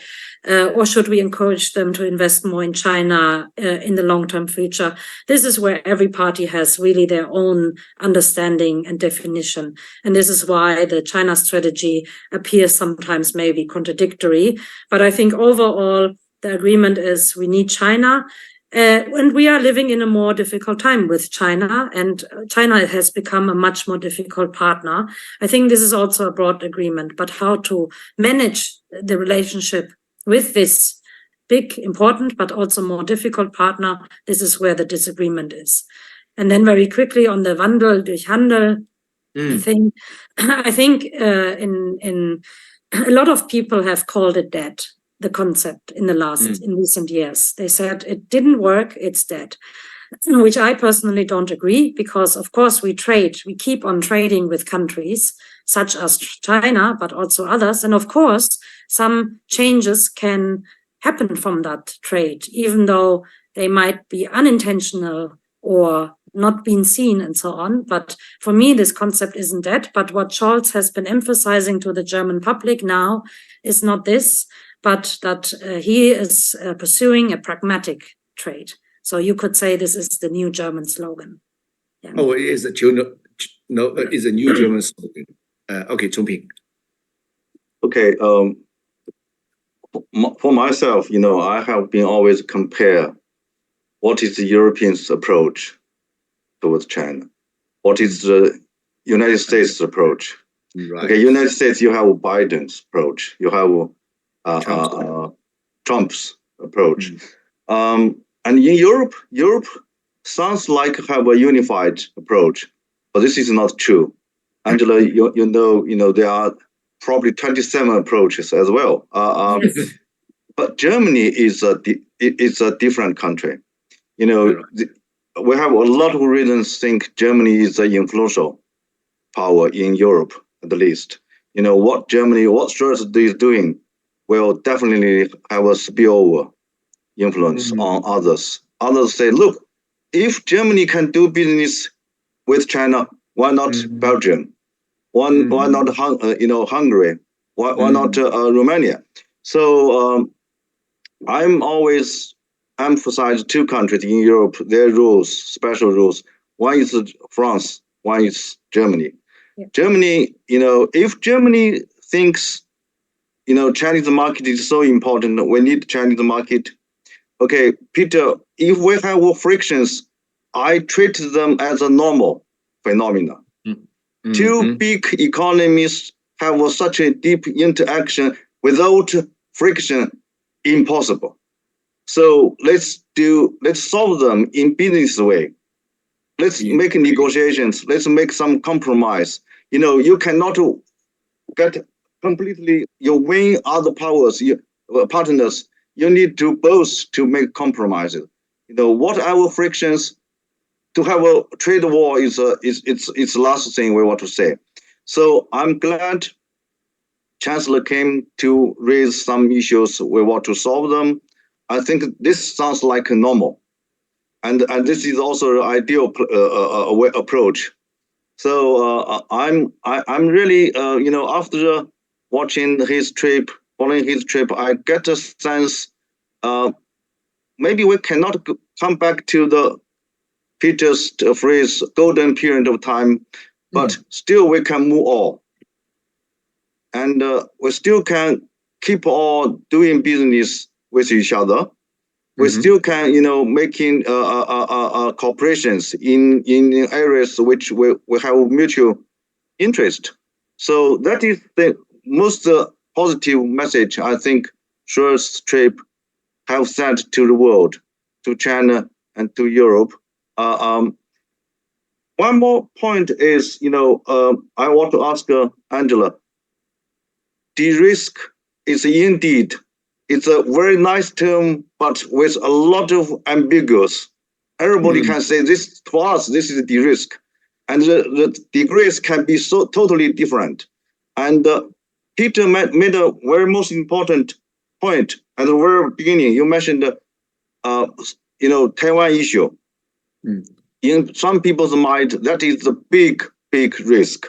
[SPEAKER 3] Or should we encourage them to invest more in China in the long-term future? This is where every party has really their own understanding and definition. And this is why the China strategy appears sometimes maybe contradictory. But I think overall, the agreement is we need China. And we are living in a more difficult time with China, and China has become a much more difficult partner. I think this is also a broad agreement, but how to manage the relationship with this big, important, but also more difficult partner, this is where the disagreement is. And then very quickly on the Wandel durch Handel, I think in a lot of people have called it dead, the concept in recent years. They said it didn't work, it's dead, which I personally don't agree, because of course we keep on trading with countries such as China, but also others. And of course, some changes can happen from that trade, even though they might be unintentional or not being seen and so on. But for me, this concept isn't dead. But what Scholz has been emphasizing to the German public now is not this, but that he is pursuing a pragmatic trade. So you could say this is the new German slogan. Yeah.
[SPEAKER 1] Oh, it is is a new German slogan. Okay, Chongping.
[SPEAKER 2] Okay. For myself, I have been always compare what is the Europeans' approach towards China, what is the United States' approach.
[SPEAKER 1] Right.
[SPEAKER 2] Okay, United States, you have Biden's approach, you have Trump's approach, and in Europe sounds like have a unified approach, but this is not true. Angela, you know there are probably 27 approaches as well. But Germany is a different country. We have a lot of reasons to think Germany is an influential power in Europe, at the least. What Scholz is doing will definitely have a spillover influence on others. Others say, look, if Germany can do business with China, why not Belgium? Why not Hungary? Why not Romania? So I'm always emphasize two countries in Europe, their rules, special rules. One is France, one is Germany. Yeah. Germany, if Germany thinks, Chinese market is so important, we need Chinese market. Okay, Peter, if we have frictions, I treat them as a normal phenomenon. Two big economies have such a deep interaction without friction, impossible. So let's solve them in business way. Let's make negotiations. Let's make some compromise. You cannot get completely, you win other powers, partners. You need to both to make compromises. Whatever frictions, to have a trade war is the last thing we want to say. So I'm glad Chancellor came to raise some issues. We want to solve them. I think this sounds like a normal, and this is also an ideal approach. So I'm really after watching his trip, following his trip, I get a sense maybe we cannot come back to the Peter's phrase golden period of time, but still we can move on, and we still can keep on doing business with each other. We still can, making cooperations in areas which we have mutual interest. So that is the most positive message I think Scholz's trip have sent to the world, to China and to Europe. One more point is, I want to ask Angela. De-risk is indeed, it's a very nice term, but with a lot of ambiguous. Everybody can say this, for us, this is de-risk. And the degrees can be so totally different. And Peter made a very most important point at the very beginning. You mentioned, Taiwan issue. In some people's mind, that is the big risk.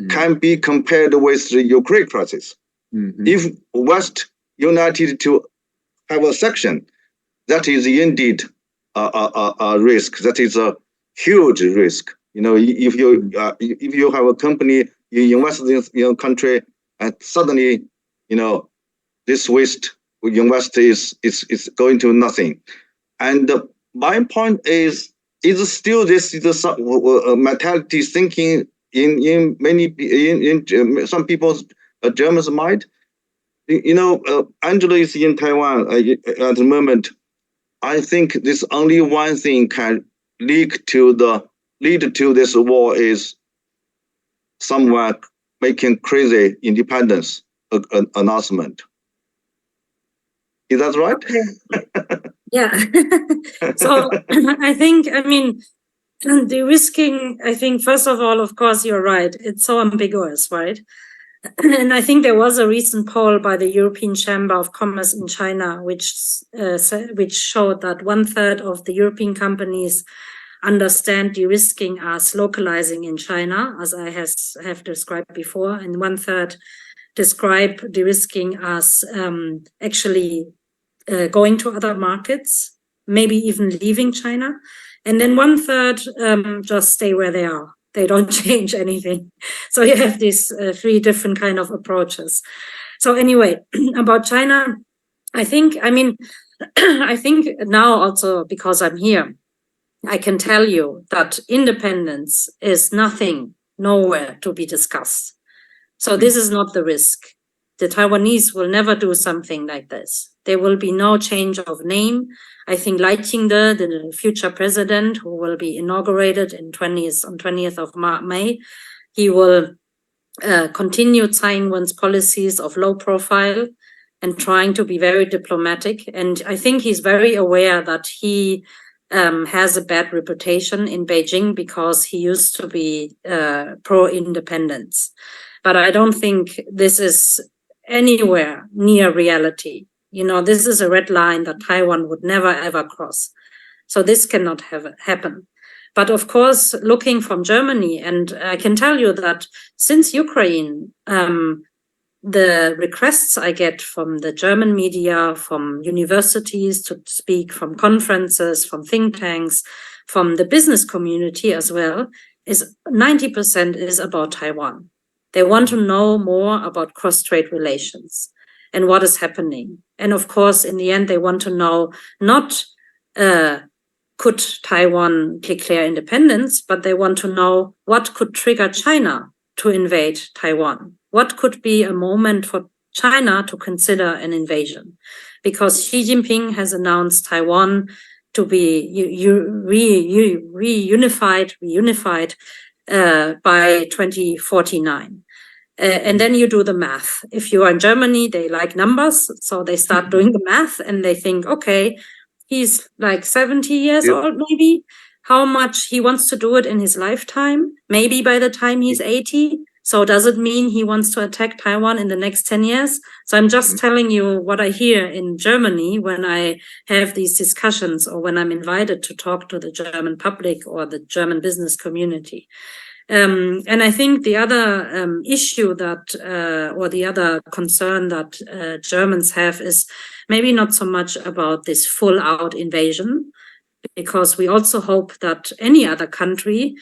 [SPEAKER 2] Can be compared with the Ukraine crisis. If West united to have a section, that is indeed a risk. That is a huge risk. If you have a company, you invest in a country, and suddenly, this West invest is going to nothing. And my point is still this is a mentality thinking in some people's Germans' mind. Angela is in Taiwan at the moment. I think this only one thing can lead to this war is someone making crazy independence announcement. Is that right?
[SPEAKER 3] Okay. Yeah. So I think, de-risking, I think, first of all, of course, you're right. It's so ambiguous, right? And I think there was a recent poll by the European Chamber of Commerce in China, which showed that 1/3 of the European companies understand de-risking as localizing in China, as I have described before, and 1/3 describe de-risking as actually going to other markets, maybe even leaving China. And then 1/3 just stay where they are. They don't change anything. So you have these 3 different kind of approaches. So anyway, about China, I think now also, because I'm here, I can tell you that independence is nothing, nowhere to be discussed. So this is not the risk. The Taiwanese will never do something like this. There will be no change of name. I think Lai Ching-te, the future president, who will be inaugurated on 20th of May, he will continue Tsai Ing-wen's policies of low profile and trying to be very diplomatic. And I think he's very aware that he has a bad reputation in Beijing because he used to be pro-independence. But I don't think this is anywhere near reality. This is a red line that Taiwan would never, ever cross. So this cannot happen. But of course, looking from Germany, and I can tell you that since Ukraine, the requests I get from the German media, from universities to speak, from conferences, from think tanks, from the business community as well, is 90% is about Taiwan. They want to know more about cross-strait relations and what is happening. And of course, in the end, they want to know not could Taiwan declare independence, but they want to know what could trigger China to invade Taiwan. What could be a moment for China to consider an invasion? Because Xi Jinping has announced Taiwan to be reunified by 2049. And then you do the math. If you are in Germany, they like numbers. So they start doing the math and they think, okay, he's like 70 years old, maybe. How much he wants to do it in his lifetime? Maybe by the time he's 80. So does it mean he wants to attack Taiwan in the next 10 years? So I'm just telling you what I hear in Germany when I have these discussions or when I'm invited to talk to the German public or the German business community. And I think the other issue that, or the other concern that Germans have is maybe not so much about this full-out invasion, because we also hope that any other country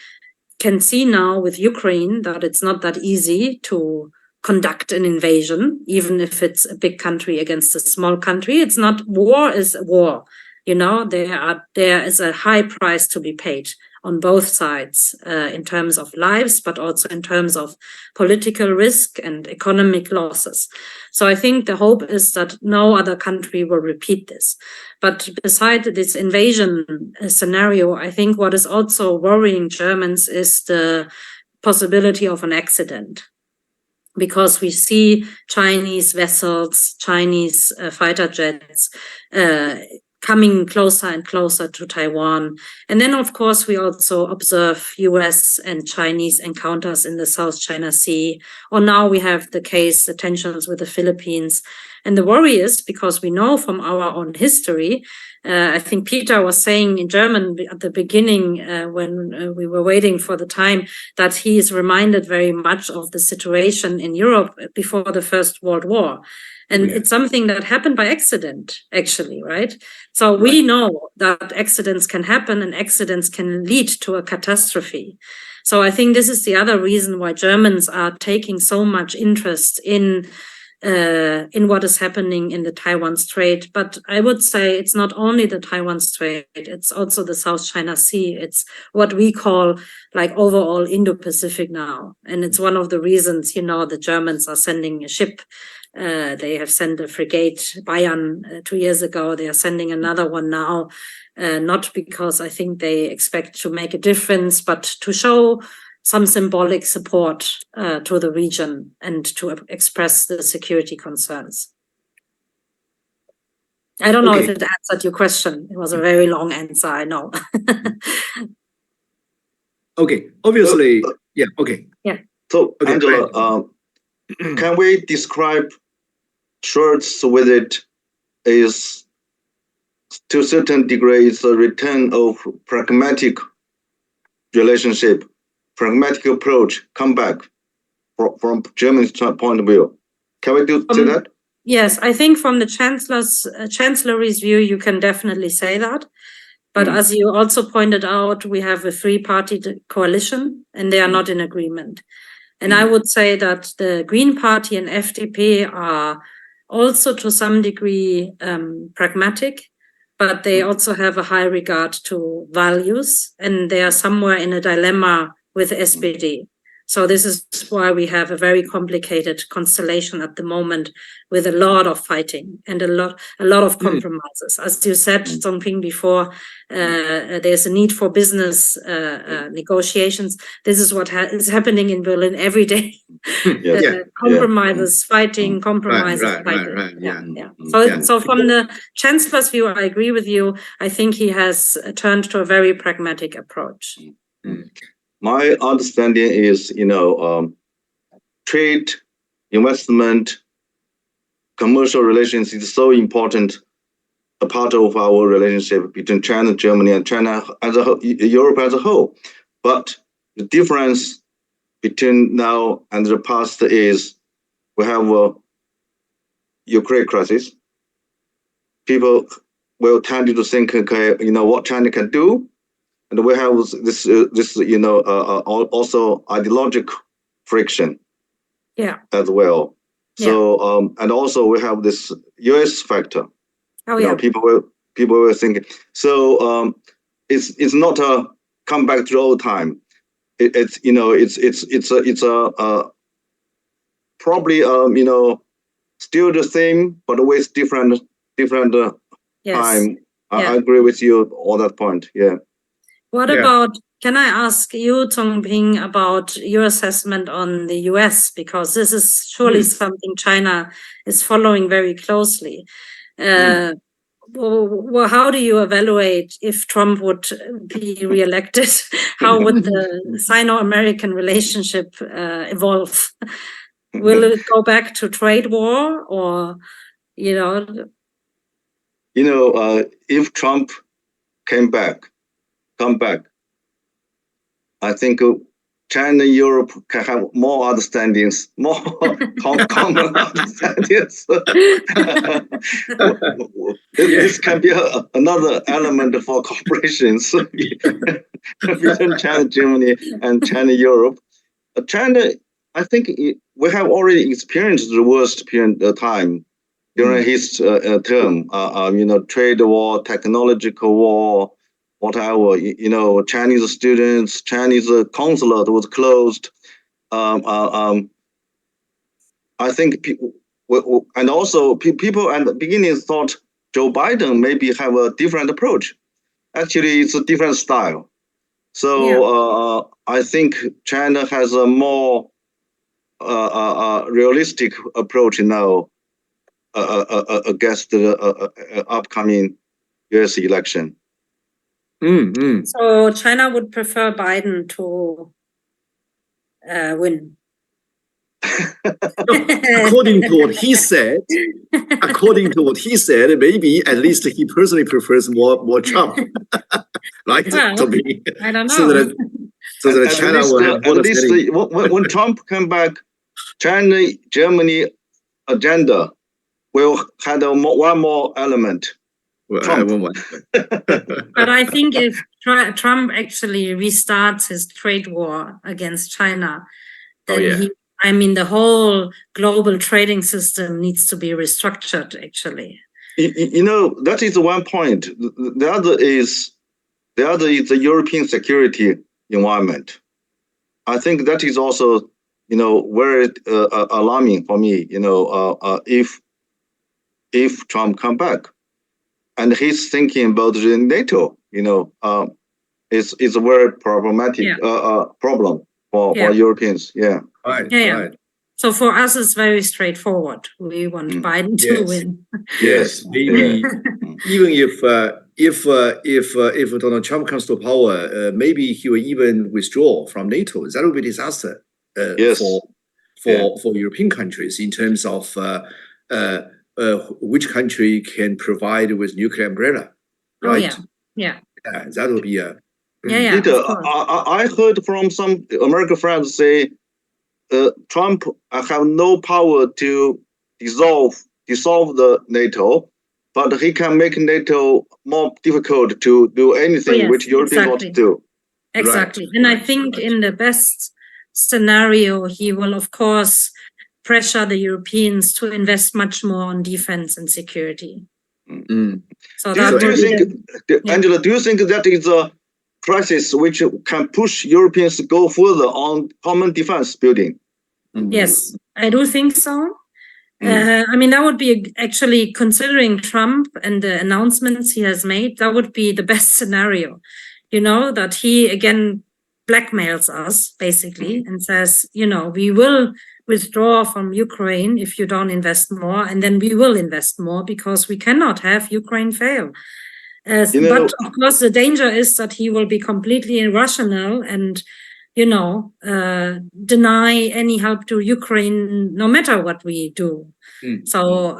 [SPEAKER 3] can see now with Ukraine that it's not that easy to conduct an invasion, even if it's a big country against a small country. It's not, war is war. There is a high price to be paid on both sides in terms of lives, but also in terms of political risk and economic losses. So I think the hope is that no other country will repeat this. But beside this invasion scenario, I think what is also worrying Germans is the possibility of an accident. Because we see Chinese vessels, Chinese fighter jets coming closer and closer to Taiwan. And then, of course, we also observe US and Chinese encounters in the South China Sea. Or now we have the tensions with the Philippines. And the worry is, because we know from our own history, I think Peter was saying in German at the beginning when we were waiting for the time, that he is reminded very much of the situation in Europe before the First World War. And it's something that happened by accident, actually, right? So we know that accidents can happen and accidents can lead to a catastrophe. So I think this is the other reason why Germans are taking so much interest in what is happening in the Taiwan Strait. But I would say it's not only the Taiwan Strait, it's also the South China Sea. It's what we call like overall Indo-Pacific now. And it's one of the reasons, the Germans are sending a ship. They have sent a frigate, Bayern, 2 years ago. They are sending another one now, not because I think they expect to make a difference, but to show some symbolic support to the region and to express the security concerns. I don't know if it answered your question. It was a very long answer, I know.
[SPEAKER 1] Okay, obviously, yeah, okay.
[SPEAKER 3] Yeah.
[SPEAKER 2] So, okay, Angela, can we describe Scholz's visit is, to a certain degree, is a return of pragmatic relationship, pragmatic approach, comeback from Germany's point of view? Can we say that?
[SPEAKER 3] Yes, I think from the chancellery's view, you can definitely say that. But as you also pointed out, we have a three-party coalition, and they are not in agreement. And I would say that the Green Party and FDP are also to some degree pragmatic, but they also have a high regard to values, and they are somewhere in a dilemma with SPD. So this is why we have a very complicated constellation at the moment, with a lot of fighting and a lot of compromises. As you said, Zhongping, before, there's a need for business negotiations. This is what is happening in Berlin every day. Compromises, fighting, compromises, fighting. So from the chancellor's view, I agree with you. I think he has turned to a very pragmatic approach.
[SPEAKER 2] My understanding is, trade, investment, commercial relations is so important a part of our relationship between China, Germany, and China as a whole, Europe as a whole. But the difference between now and the past is we have a Ukraine crisis. People will tend to think, okay, what China can do. And we have this also ideological friction, as well. So and also we have this U.S. factor. People will think so. It's not a comeback to old time. It's probably still the same, but with different time. I agree with you on that point.
[SPEAKER 3] What about, can I ask you, Zhongping, about your assessment on the US? Because this is surely something China is following very closely. Well, how do you evaluate if Trump would be reelected? How would the Sino-American relationship evolve? Will it go back to trade war, or,
[SPEAKER 2] if Trump come back, I think China and Europe can have more understandings, more common understandings. This can be another element for cooperations between China, Germany, and China, Europe. China, I think we have already experienced the worst period of time during his term. Trade war, technological war, whatever. Chinese students, Chinese consulate was closed. I think people, and also people at the beginning thought Joe Biden maybe have a different approach. Actually, it's a different style. So I think China has a more realistic approach now against the upcoming US election.
[SPEAKER 3] So China would prefer Biden to win.
[SPEAKER 1] According to what he said, maybe at least he personally prefers more Trump, right?
[SPEAKER 3] Well, I don't know.
[SPEAKER 1] So that China will have
[SPEAKER 2] at least when Trump come back, China, Germany agenda will have one more element.
[SPEAKER 3] But I think if Trump actually restarts his trade war against China, then the whole global trading system needs to be restructured, actually.
[SPEAKER 2] That is one point. The other is the European security environment. I think that is also, very alarming for me, if Trump come back. And he's thinking about the NATO, it's a very problematic problem for Europeans.
[SPEAKER 1] Right.
[SPEAKER 3] So for us, it's very straightforward. We want Biden to win.
[SPEAKER 1] Yes, maybe even if Donald Trump comes to power, maybe he will even withdraw from NATO. That would be a disaster for European countries in terms of which country can provide with nuclear umbrella, right? That will be a
[SPEAKER 2] Peter, I heard from some American friends say Trump have no power to dissolve the NATO, but he can make NATO more difficult to do anything
[SPEAKER 3] yes,
[SPEAKER 2] which Europeans want to
[SPEAKER 3] exactly.
[SPEAKER 2] do.
[SPEAKER 3] Exactly.
[SPEAKER 1] Right,
[SPEAKER 3] And I
[SPEAKER 1] right,
[SPEAKER 3] think
[SPEAKER 1] right.
[SPEAKER 3] in the best scenario, he will, of course, pressure the Europeans to invest much more on defense and security.
[SPEAKER 1] Mm.
[SPEAKER 3] So
[SPEAKER 2] Do
[SPEAKER 3] that
[SPEAKER 2] you
[SPEAKER 3] will be
[SPEAKER 2] think,
[SPEAKER 3] yeah.
[SPEAKER 2] Angela, do you think that is a crisis which can push Europeans to go further on common defense building?
[SPEAKER 3] Yes, I do think so.
[SPEAKER 2] Mm.
[SPEAKER 3] I mean, that would be actually, considering Trump and the announcements he has made, that would be the best scenario, you know, that he again blackmails us basically and says, you know, we will withdraw from Ukraine if you don't invest more, and then we will invest more because we cannot have Ukraine fail.
[SPEAKER 2] You know,
[SPEAKER 3] But of course, the danger is that he will be completely irrational and, you know, deny any help to Ukraine, no matter what we do. So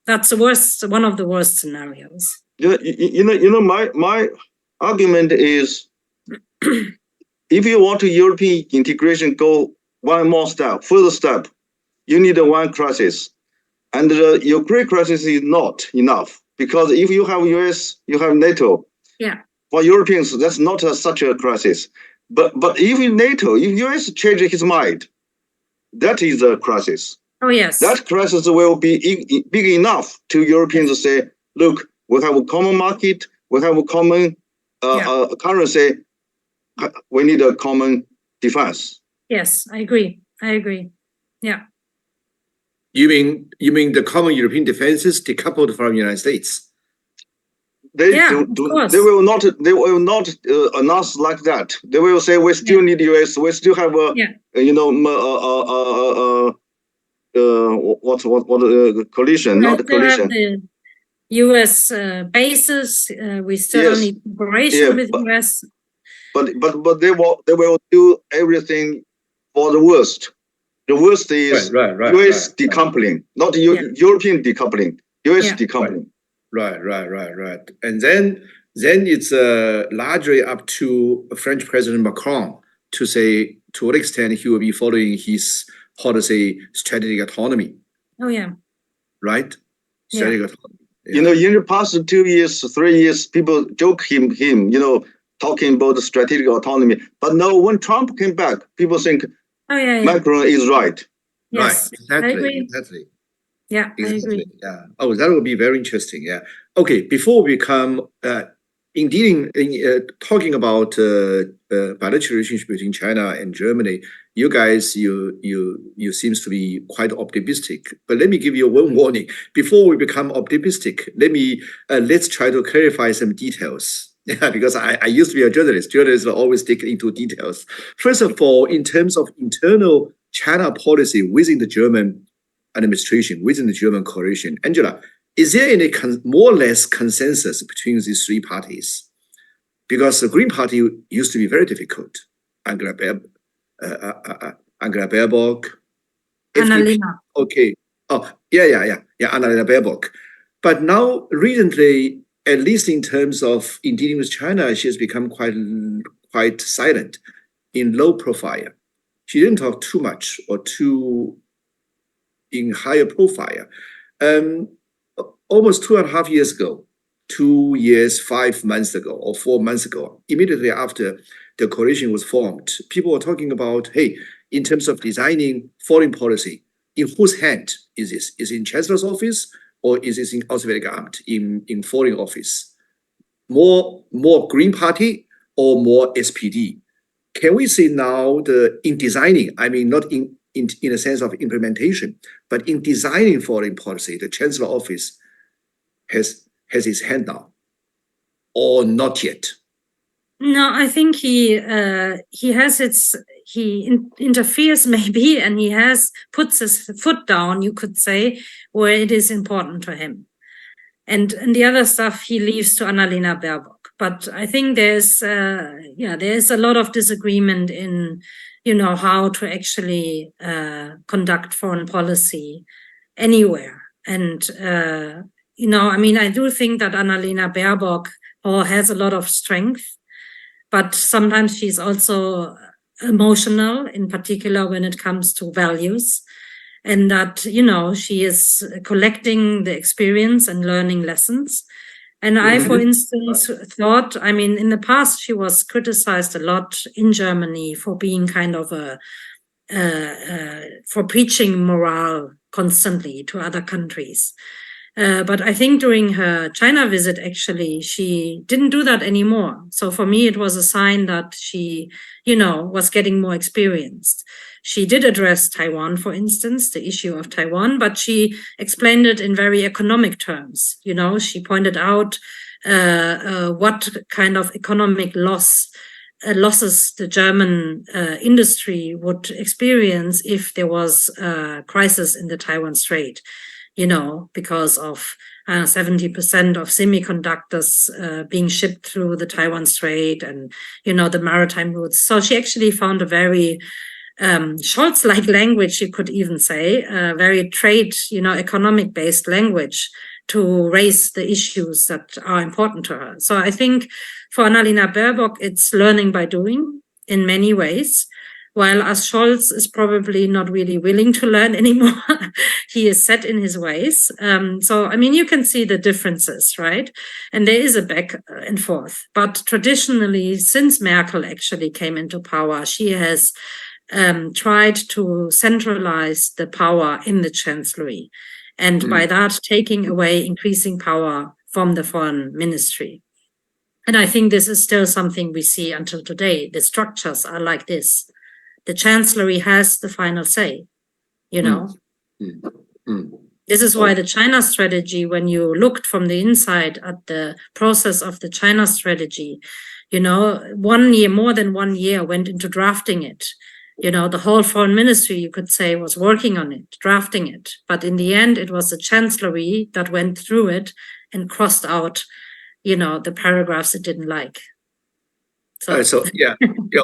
[SPEAKER 3] that's the worst, one of the worst scenarios.
[SPEAKER 2] my argument is, if you want to European integration go one more step, further step, you need one crisis, and the Ukraine crisis is not enough, because if you have US, you have NATO.
[SPEAKER 3] Yeah.
[SPEAKER 2] For Europeans, that's not such a crisis. But if NATO, if US change his mind, that is a crisis.
[SPEAKER 3] Oh yes.
[SPEAKER 2] That crisis will be big enough to Europeans to say, look, we have a common market, we have a common currency, we need a common defense.
[SPEAKER 3] Yes, I agree. Yeah.
[SPEAKER 1] You mean the common European defenses decoupled from the United States?
[SPEAKER 2] They will not announce like that. They will say we still need US. We still have a coalition, not coalition.
[SPEAKER 3] The US bases. We still need cooperation with US.
[SPEAKER 2] But they will do everything for the worst. The worst is US decoupling, not European decoupling. US decoupling.
[SPEAKER 1] Right. And then it's largely up to French President Macron to say to what extent he will be following his policy strategic autonomy.
[SPEAKER 3] Oh yeah.
[SPEAKER 1] Right? Strategic autonomy.
[SPEAKER 2] Yeah. You know, in the past 2 years, 3 years, people joke him, talking about the strategic autonomy. But now when Trump came back, people think Macron is right.
[SPEAKER 3] Yes,
[SPEAKER 1] right, exactly.
[SPEAKER 3] I agree.
[SPEAKER 1] Exactly.
[SPEAKER 3] Yeah, exactly. I agree.
[SPEAKER 1] Yeah. Oh, that would be very interesting. Yeah. Okay. Before we come talking about bilateral relationship between China and Germany, you guys, you seems to be quite optimistic. But let me give you one warning. Before we become optimistic, let's try to clarify some details. Yeah, because I used to be a journalist. Journalists always dig into details. First of all, in terms of internal China policy within the German administration, within the German coalition, Angela, is there any more or less consensus between these three parties? Because the Green Party used to be very difficult. Angela Baerbock,
[SPEAKER 3] Annalena.
[SPEAKER 1] Okay. Oh, yeah. Annalena Baerbock. But now, recently, at least in terms of in dealing with China, she has become quite silent, in low profile. She didn't talk too much or too in higher profile. Almost 2.5 years ago, 2 years, 5 months ago, or 4 months ago, immediately after the coalition was formed, people were talking about, hey, in terms of designing foreign policy, in whose hand is this? Is it in Chancellor's office or is it in Auswärtige Amt, in foreign office? More Green Party or more SPD? Can we say now in designing, I mean, not in a sense of implementation, but in designing foreign policy, the Chancellor office has his hand now, or not yet?
[SPEAKER 3] No, I think he interferes maybe, and he puts his foot down, you could say, where it is important to him. And the other stuff he leaves to Annalena Baerbock. But I think there's a lot of disagreement in, how to actually conduct foreign policy anywhere. And, I mean, I do think that Annalena Baerbock has a lot of strength, but sometimes she's also emotional, in particular when it comes to values. and that, you know, she is collecting the experience and learning lessons. And I, for instance, thought, I mean, in the past, she was criticized a lot in Germany for being kind of for preaching morale constantly to other countries. But I think during her China visit, actually, she didn't do that anymore. So for me, it was a sign that she, you know, was getting more experienced. She did address Taiwan, for instance, the issue of Taiwan, but she explained it in very economic terms. You know, she pointed out what kind of economic losses the German industry would experience if there was a crisis in the Taiwan Strait, you know, because of 70% of semiconductors being shipped through the Taiwan Strait and, you know, the maritime routes. So she actually found a very Scholz-like language, you could even say, very trade, you know, economic-based language to raise the issues that are important to her. So I think for Annalena Baerbock, it's learning by doing in many ways, while as Scholz is probably not really willing to learn anymore. He is set in his ways. So, I mean, you can see the differences, right? And there is a back and forth. But traditionally, since Merkel actually came into power, she has tried to centralize the power in the chancellery, and by that taking away increasing power from the foreign ministry. And I think this is still something we see until today. The structures are like this. The chancellery has the final say, you know. This is why the China strategy, when you looked from the inside at the process of the China strategy, you know, 1 year, more than 1 year went into drafting it. You know, the whole foreign ministry, you could say, was working on it, drafting it. But in the end, it was the chancellery that went through it and crossed out, you know, the paragraphs it didn't like.
[SPEAKER 1] So yeah,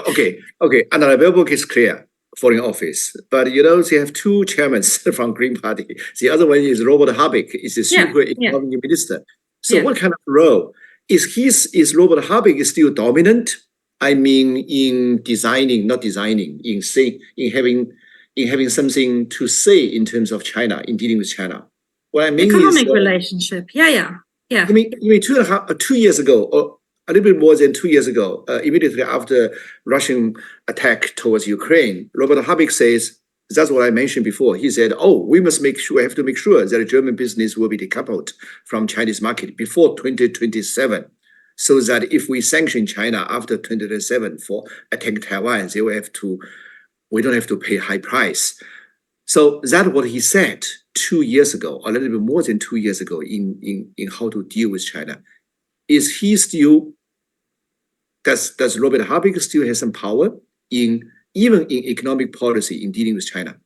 [SPEAKER 1] okay. Annalena Baerbock is clear, foreign office, but you know, they have two chairmen from Green Party. The other one is Robert Habeck, is the super economic minister. So what kind of role is Robert Habeck still dominant? I mean, in having something to say in terms of China, in dealing with China. What I mean
[SPEAKER 3] economic relationship. Yeah.
[SPEAKER 1] I mean 2 years ago, or a little bit more than 2 years ago, immediately after Russian attack towards Ukraine, Robert Habeck says, that's what I mentioned before. He said, we have to make sure that German business will be decoupled from Chinese market before 2027. So that if we sanction China after 2027 for attacking Taiwan, we don't have to pay high price. So that's what he said 2 years ago, a little bit more than 2 years ago in how to deal with China. Is he still, does Robert Habeck still have some power even in economic policy in dealing with China?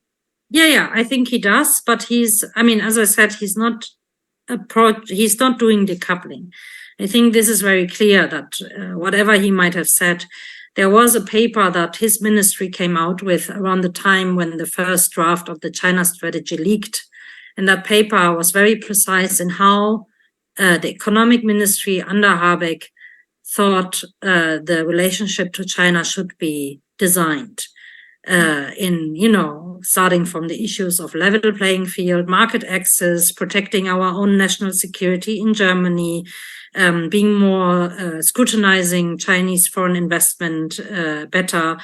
[SPEAKER 3] Yeah, I think he does, but as I said, he's not doing decoupling. I think this is very clear that whatever he might have said, there was a paper that his ministry came out with around the time when the first draft of the China strategy leaked. And that paper was very precise in how the economic ministry under Habeck thought the relationship to China should be designed. Starting from the issues of level playing field, market access, protecting our own national security in Germany, being more scrutinizing Chinese foreign investment better.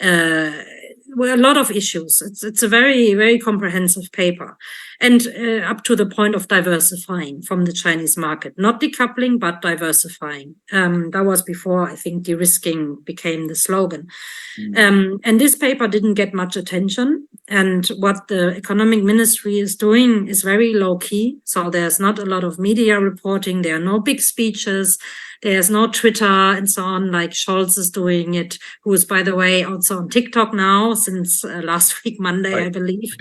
[SPEAKER 3] A lot of issues. It's a very, very comprehensive paper, and up to the point of diversifying from the Chinese market, not decoupling, but diversifying. That was before, I think, de-risking became the slogan. And this paper didn't get much attention. And what the economic ministry is doing is very low key. So there's not a lot of media reporting. There are no big speeches. There's no Twitter and so on, like Scholz is doing it, who is, by the way, also on TikTok now since last week, Monday, I believe.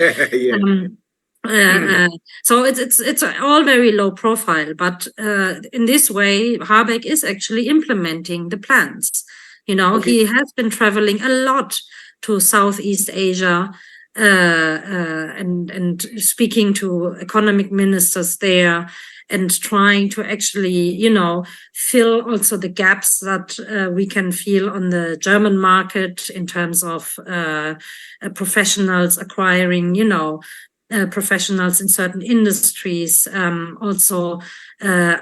[SPEAKER 3] So it's all very low profile, but in this way, Habeck is actually implementing the plans. You know, he has been traveling a lot to Southeast Asia, and speaking to economic ministers there, and trying to actually, fill also the gaps that we can feel on the German market in terms of professionals acquiring, professionals in certain industries, also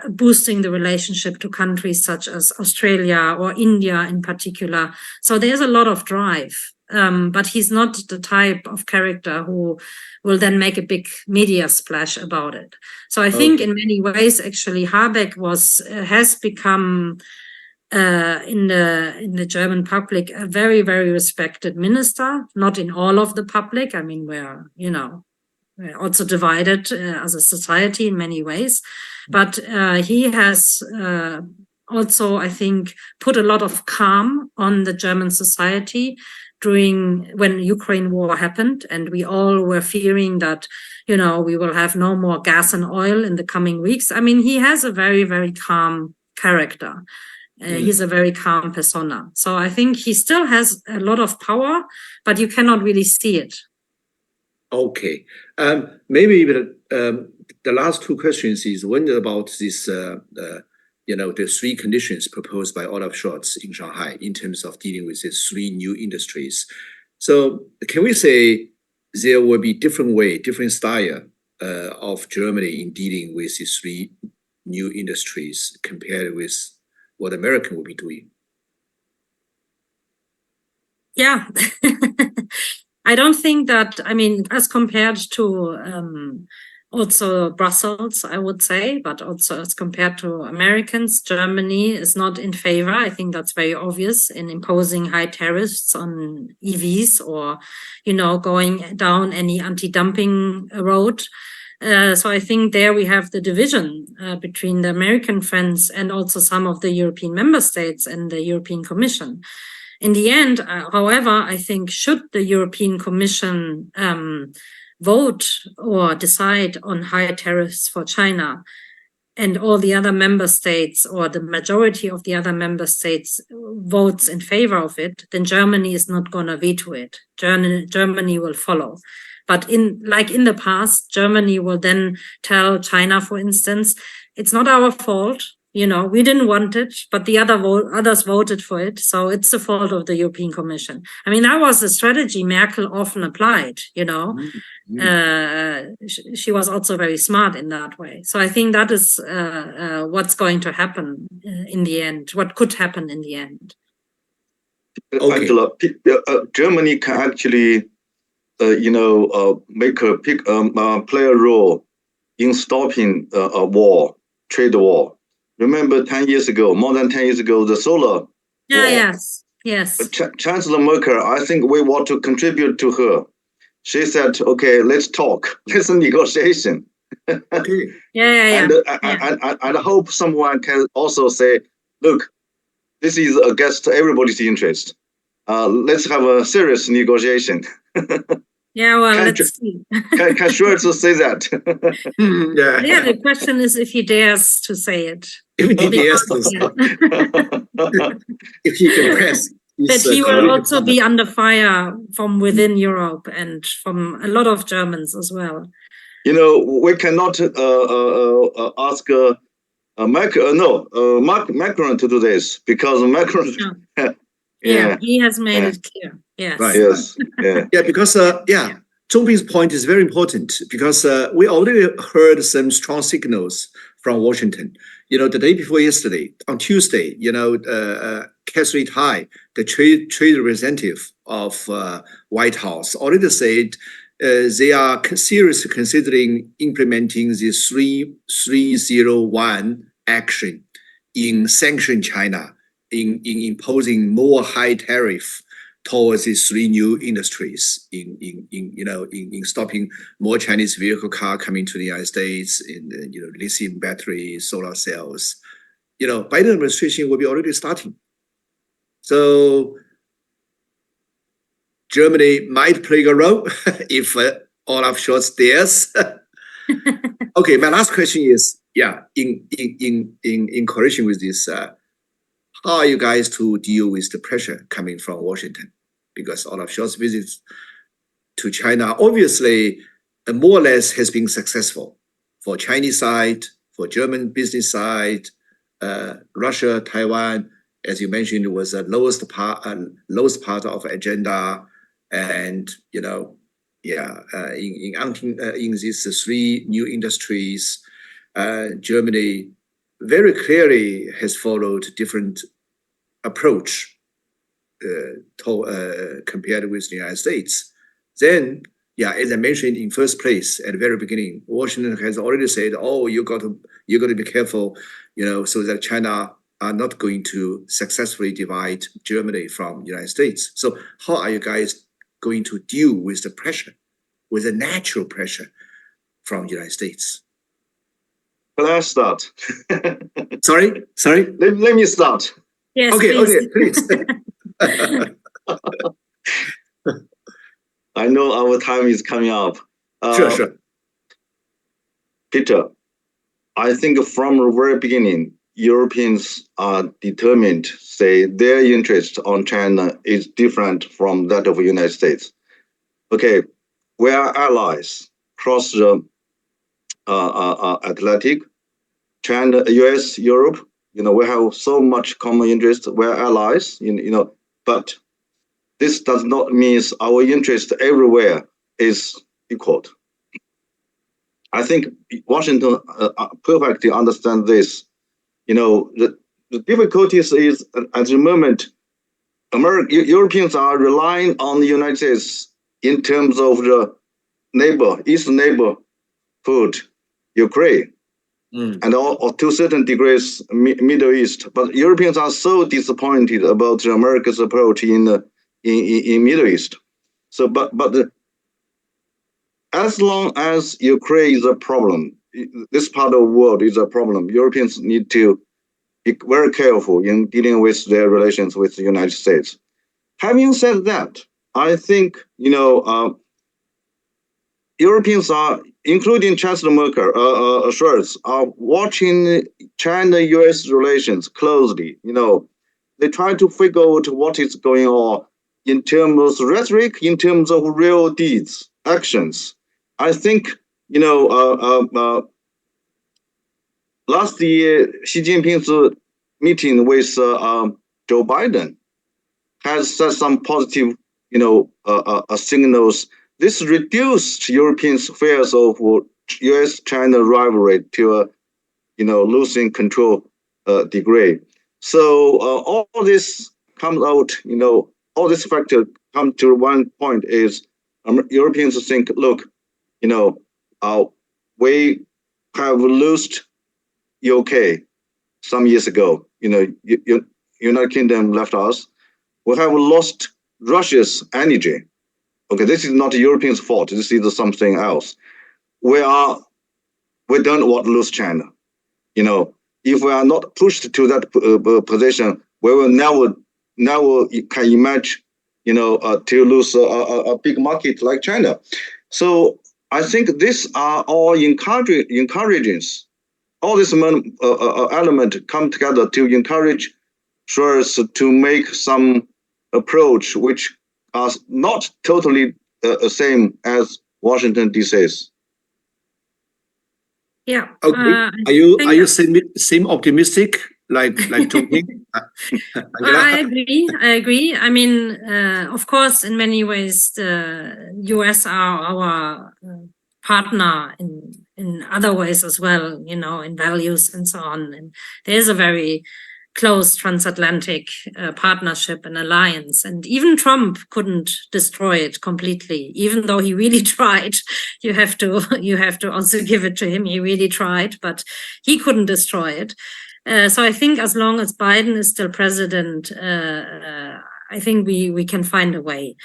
[SPEAKER 3] boosting the relationship to countries such as Australia or India in particular. So there's a lot of drive. But he's not the type of character who will then make a big media splash about it. So I think in many ways, actually, Habeck has become in the German public a very, very respected minister. Not in all of the public. I mean, we're also divided as a society in many ways, but he has also, I think, put a lot of calm on the German society when Ukraine war happened, and we all were fearing that, we will have no more gas and oil in the coming weeks. I mean, he has a very, very calm character. He's a very calm persona. So I think he still has a lot of power, but you cannot really see it.
[SPEAKER 1] Okay. Maybe the last two questions is one about this, the three conditions proposed by Olaf Scholz in Shanghai in terms of dealing with these three new industries. So can we say there will be different style of Germany in dealing with these three new industries compared with what America will be doing?
[SPEAKER 3] Yeah. I don't think that, as compared to also Brussels, I would say, but also as compared to Americans, Germany is not in favor. I think that's very obvious in imposing high tariffs on EVs or, going down any anti-dumping road. So I think there we have the division between the American friends and also some of the European member states and the European Commission. In the end, however, I think should the European Commission vote or decide on higher tariffs for China, and all the other member states or the majority of the other member states votes in favor of it, then Germany is not going to veto it. Germany will follow. But in the past, Germany will then tell China, for instance, it's not our fault. We didn't want it, but the others voted for it. So it's the fault of the European Commission. I mean, that was the strategy Merkel often applied, She was also very smart in that way. So I think that is what's going to happen in the end, what could happen in the end.
[SPEAKER 2] Okay. Angela, Germany can actually, play a role in stopping a war, trade war. Remember 10 years ago, more than 10 years ago, the solar war.
[SPEAKER 3] Yes.
[SPEAKER 2] Chancellor Merkel, I think we want to contribute to her. She said, okay, let's talk. Let's negotiation.
[SPEAKER 1] Okay.
[SPEAKER 3] Yeah.
[SPEAKER 2] And I hope someone can also say, look, this is against everybody's interest. Let's have a serious negotiation.
[SPEAKER 3] Yeah, well, let's see.
[SPEAKER 2] Can Scholz say that?
[SPEAKER 3] Yeah, the question is if he dares to say it.
[SPEAKER 1] If he dares to say it. If he can press.
[SPEAKER 3] But he will also be under fire from within Europe and from a lot of Germans as well.
[SPEAKER 2] We cannot ask Macron to do this because Macron.
[SPEAKER 3] Yeah, he has made it clear. Yes.
[SPEAKER 1] Right.
[SPEAKER 2] Yes.
[SPEAKER 1] Yeah, because Zhongbing's point is very important because we already heard some strong signals from Washington. The day before yesterday, on Tuesday, Catherine Tai, the trade representative of White House, already said they are seriously considering implementing the 301 action in sanction China, in imposing more high tariff towards these three new industries, in stopping more Chinese vehicle car coming to the United States, in lithium battery, solar cells. Biden administration will be already starting. So Germany might play a role if Olaf Scholz dares. Okay, my last question is, in correlation with this, how are you guys to deal with the pressure coming from Washington? Because Olaf Scholz visits to China, obviously, more or less has been successful for Chinese side, for German business side, Russia, Taiwan, as you mentioned, was the lowest part of agenda, and in these three new industries, Germany very clearly has followed different approach compared with the United States. Then, as I mentioned in first place at the very beginning, Washington has already said, "Oh, you got to be careful, so that China are not going to successfully divide Germany from the United States." So, how are you guys going to deal with the pressure, with the natural pressure from the United States?
[SPEAKER 2] Can I start?
[SPEAKER 1] Sorry.
[SPEAKER 2] Let me start.
[SPEAKER 3] Yes,
[SPEAKER 1] Okay, please.
[SPEAKER 2] I know our time is coming up.
[SPEAKER 1] Sure.
[SPEAKER 2] Peter, I think from the very beginning, Europeans are determined, say their interest on China is different from that of the United States. Okay, we are allies across the Atlantic, China, US, Europe. We have so much common interest. We're allies, but this does not mean our interest everywhere is equal. I think Washington perfectly understands this. The difficulties is at the moment, Europeans are relying on the United States in terms of the eastern neighborhood, Ukraine, and or to certain degrees, Middle East. But Europeans are so disappointed about America's approach in Middle East. So, but as long as Ukraine is a problem, this part of the world is a problem, Europeans need to be very careful in dealing with their relations with the United States. Having said that, I think, Europeans are, including Chancellor Merkel, Scholz, are watching China-US relations closely. They try to figure out what is going on in terms of rhetoric, in terms of real deeds, actions. I think, last year, Xi Jinping's meeting with Joe Biden has set some positive, signals. This reduced Europeans' fears of U.S.-China rivalry to a, losing control degree. So all this comes out, all this factor come to one point is Europeans think, look, we have lost UK some years ago. United Kingdom left us. We have lost Russia's energy. Okay, this is not Europeans' fault. This is something else. We don't want to lose China. If we are not pushed to that position, we will never can imagine, to lose a big market like China. So I think these are all encouraging. All this element come together to encourage Scholz to make some approach which are not totally the same as Washington D.C.'s.
[SPEAKER 3] Yeah.
[SPEAKER 1] Okay. Are you same optimistic like Tony?
[SPEAKER 3] I agree. I mean, of course, in many ways, the US are our partner in other ways as well, in values and so on. And there's a very close transatlantic partnership and alliance. And even Trump couldn't destroy it completely, even though he really tried. You have to also give it to him. He really tried, but he couldn't destroy it. So I think as long as Biden is still president, I think we can find a way.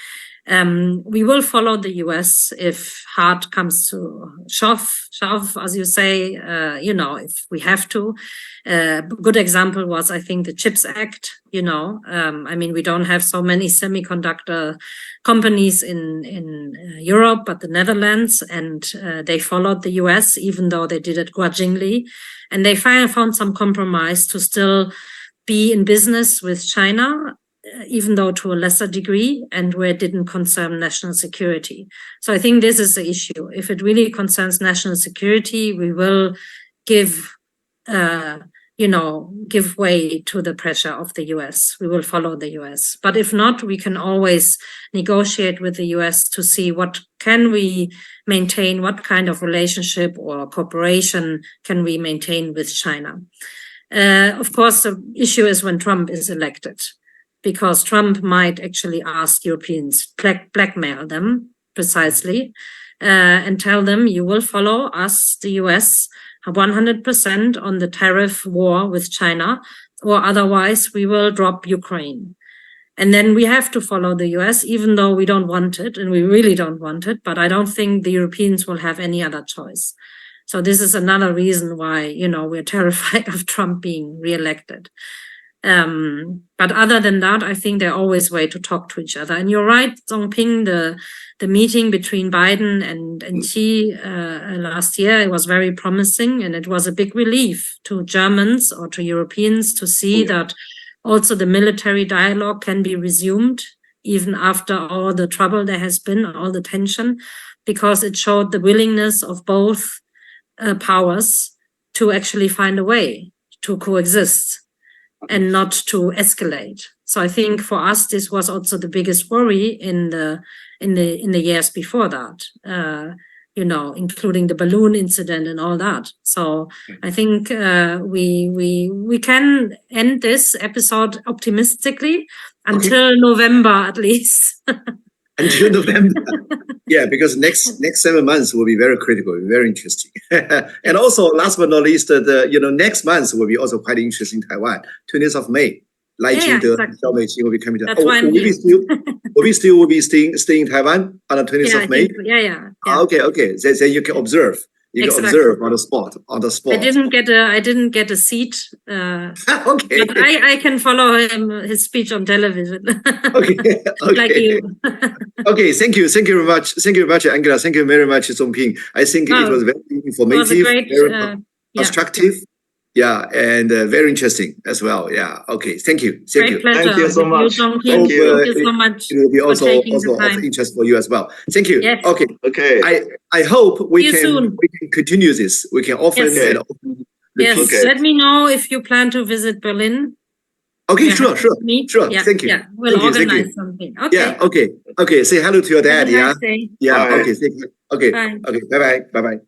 [SPEAKER 3] We will follow the US if hard comes to shove, as you say, if we have to. Good example was, I think, the CHIPS Act. I mean, we don't have so many semiconductor companies in Europe, but the Netherlands, and they followed the US, even though they did it grudgingly. And they found some compromise to still be in business with China, even though to a lesser degree, and where it didn't concern national security. So I think this is the issue. If it really concerns national security, we will give give way to the pressure of the US. We will follow the US. But if not, we can always negotiate with the US to see what can we maintain, what kind of relationship or cooperation can we maintain with China. Of course, the issue is when Trump is elected, because Trump might actually ask Europeans, blackmail them precisely, and tell them you will follow us, the US, 100% on the tariff war with China, or otherwise we will drop Ukraine. And then we have to follow the US, even though we don't want it, and we really don't want it, but I don't think the Europeans will have any other choice. So this is another reason why, we're terrified of Trump being reelected. But other than that, I think there are always ways to talk to each other. And you're right, Zhongping, the meeting between Biden and Xi last year, it was very promising, and it was a big relief to Germans or to Europeans to see that also the military dialogue can be resumed, even after all the trouble there has been, all the tension, because it showed the willingness of both powers to actually find a way to coexist and not to escalate. So I think for us, this was also the biggest worry in the years before that, including the balloon incident and all that. So I think we can end this episode optimistically until November at least.
[SPEAKER 1] Until November. Yeah, because next 7 months will be very critical, very interesting. And also, last but not least, next month will be also quite interesting in Taiwan, 20th of May. Lai Ching-te, Xiao Mei-qing will be coming to. Will we still be staying in Taiwan on the 20th of May?
[SPEAKER 3] Yeah.
[SPEAKER 1] Okay. Then you can observe. You can observe on the spot. I
[SPEAKER 3] didn't get a seat.
[SPEAKER 1] Okay.
[SPEAKER 3] But I can follow his speech on television.
[SPEAKER 1] Okay.
[SPEAKER 3] Like you.
[SPEAKER 1] Okay. Thank you very much. Thank you very much, Angela. Thank you very much, Zhongping. I think it was very informative, very constructive. Yeah, and very interesting as well. Yeah. Okay. Thank you.
[SPEAKER 3] Pleasure.
[SPEAKER 2] Thank you so much.
[SPEAKER 3] Thank you so much.
[SPEAKER 1] It will be also of interest for you as well. Thank you.
[SPEAKER 3] Yes.
[SPEAKER 1] Okay. I hope we can continue this. We can often and often
[SPEAKER 3] Yes.
[SPEAKER 2] Okay.
[SPEAKER 3] Let me know if you plan to visit Berlin.
[SPEAKER 1] Okay. Sure.
[SPEAKER 3] Yeah,
[SPEAKER 1] Thank you.
[SPEAKER 3] Yeah. We'll organize something. Okay.
[SPEAKER 1] Yeah. Okay. Say hello to your dad.
[SPEAKER 3] Have a nice day.
[SPEAKER 1] Yeah.
[SPEAKER 2] Bye.
[SPEAKER 1] Okay. Thank you. Okay.
[SPEAKER 3] Bye.
[SPEAKER 1] Okay. Bye.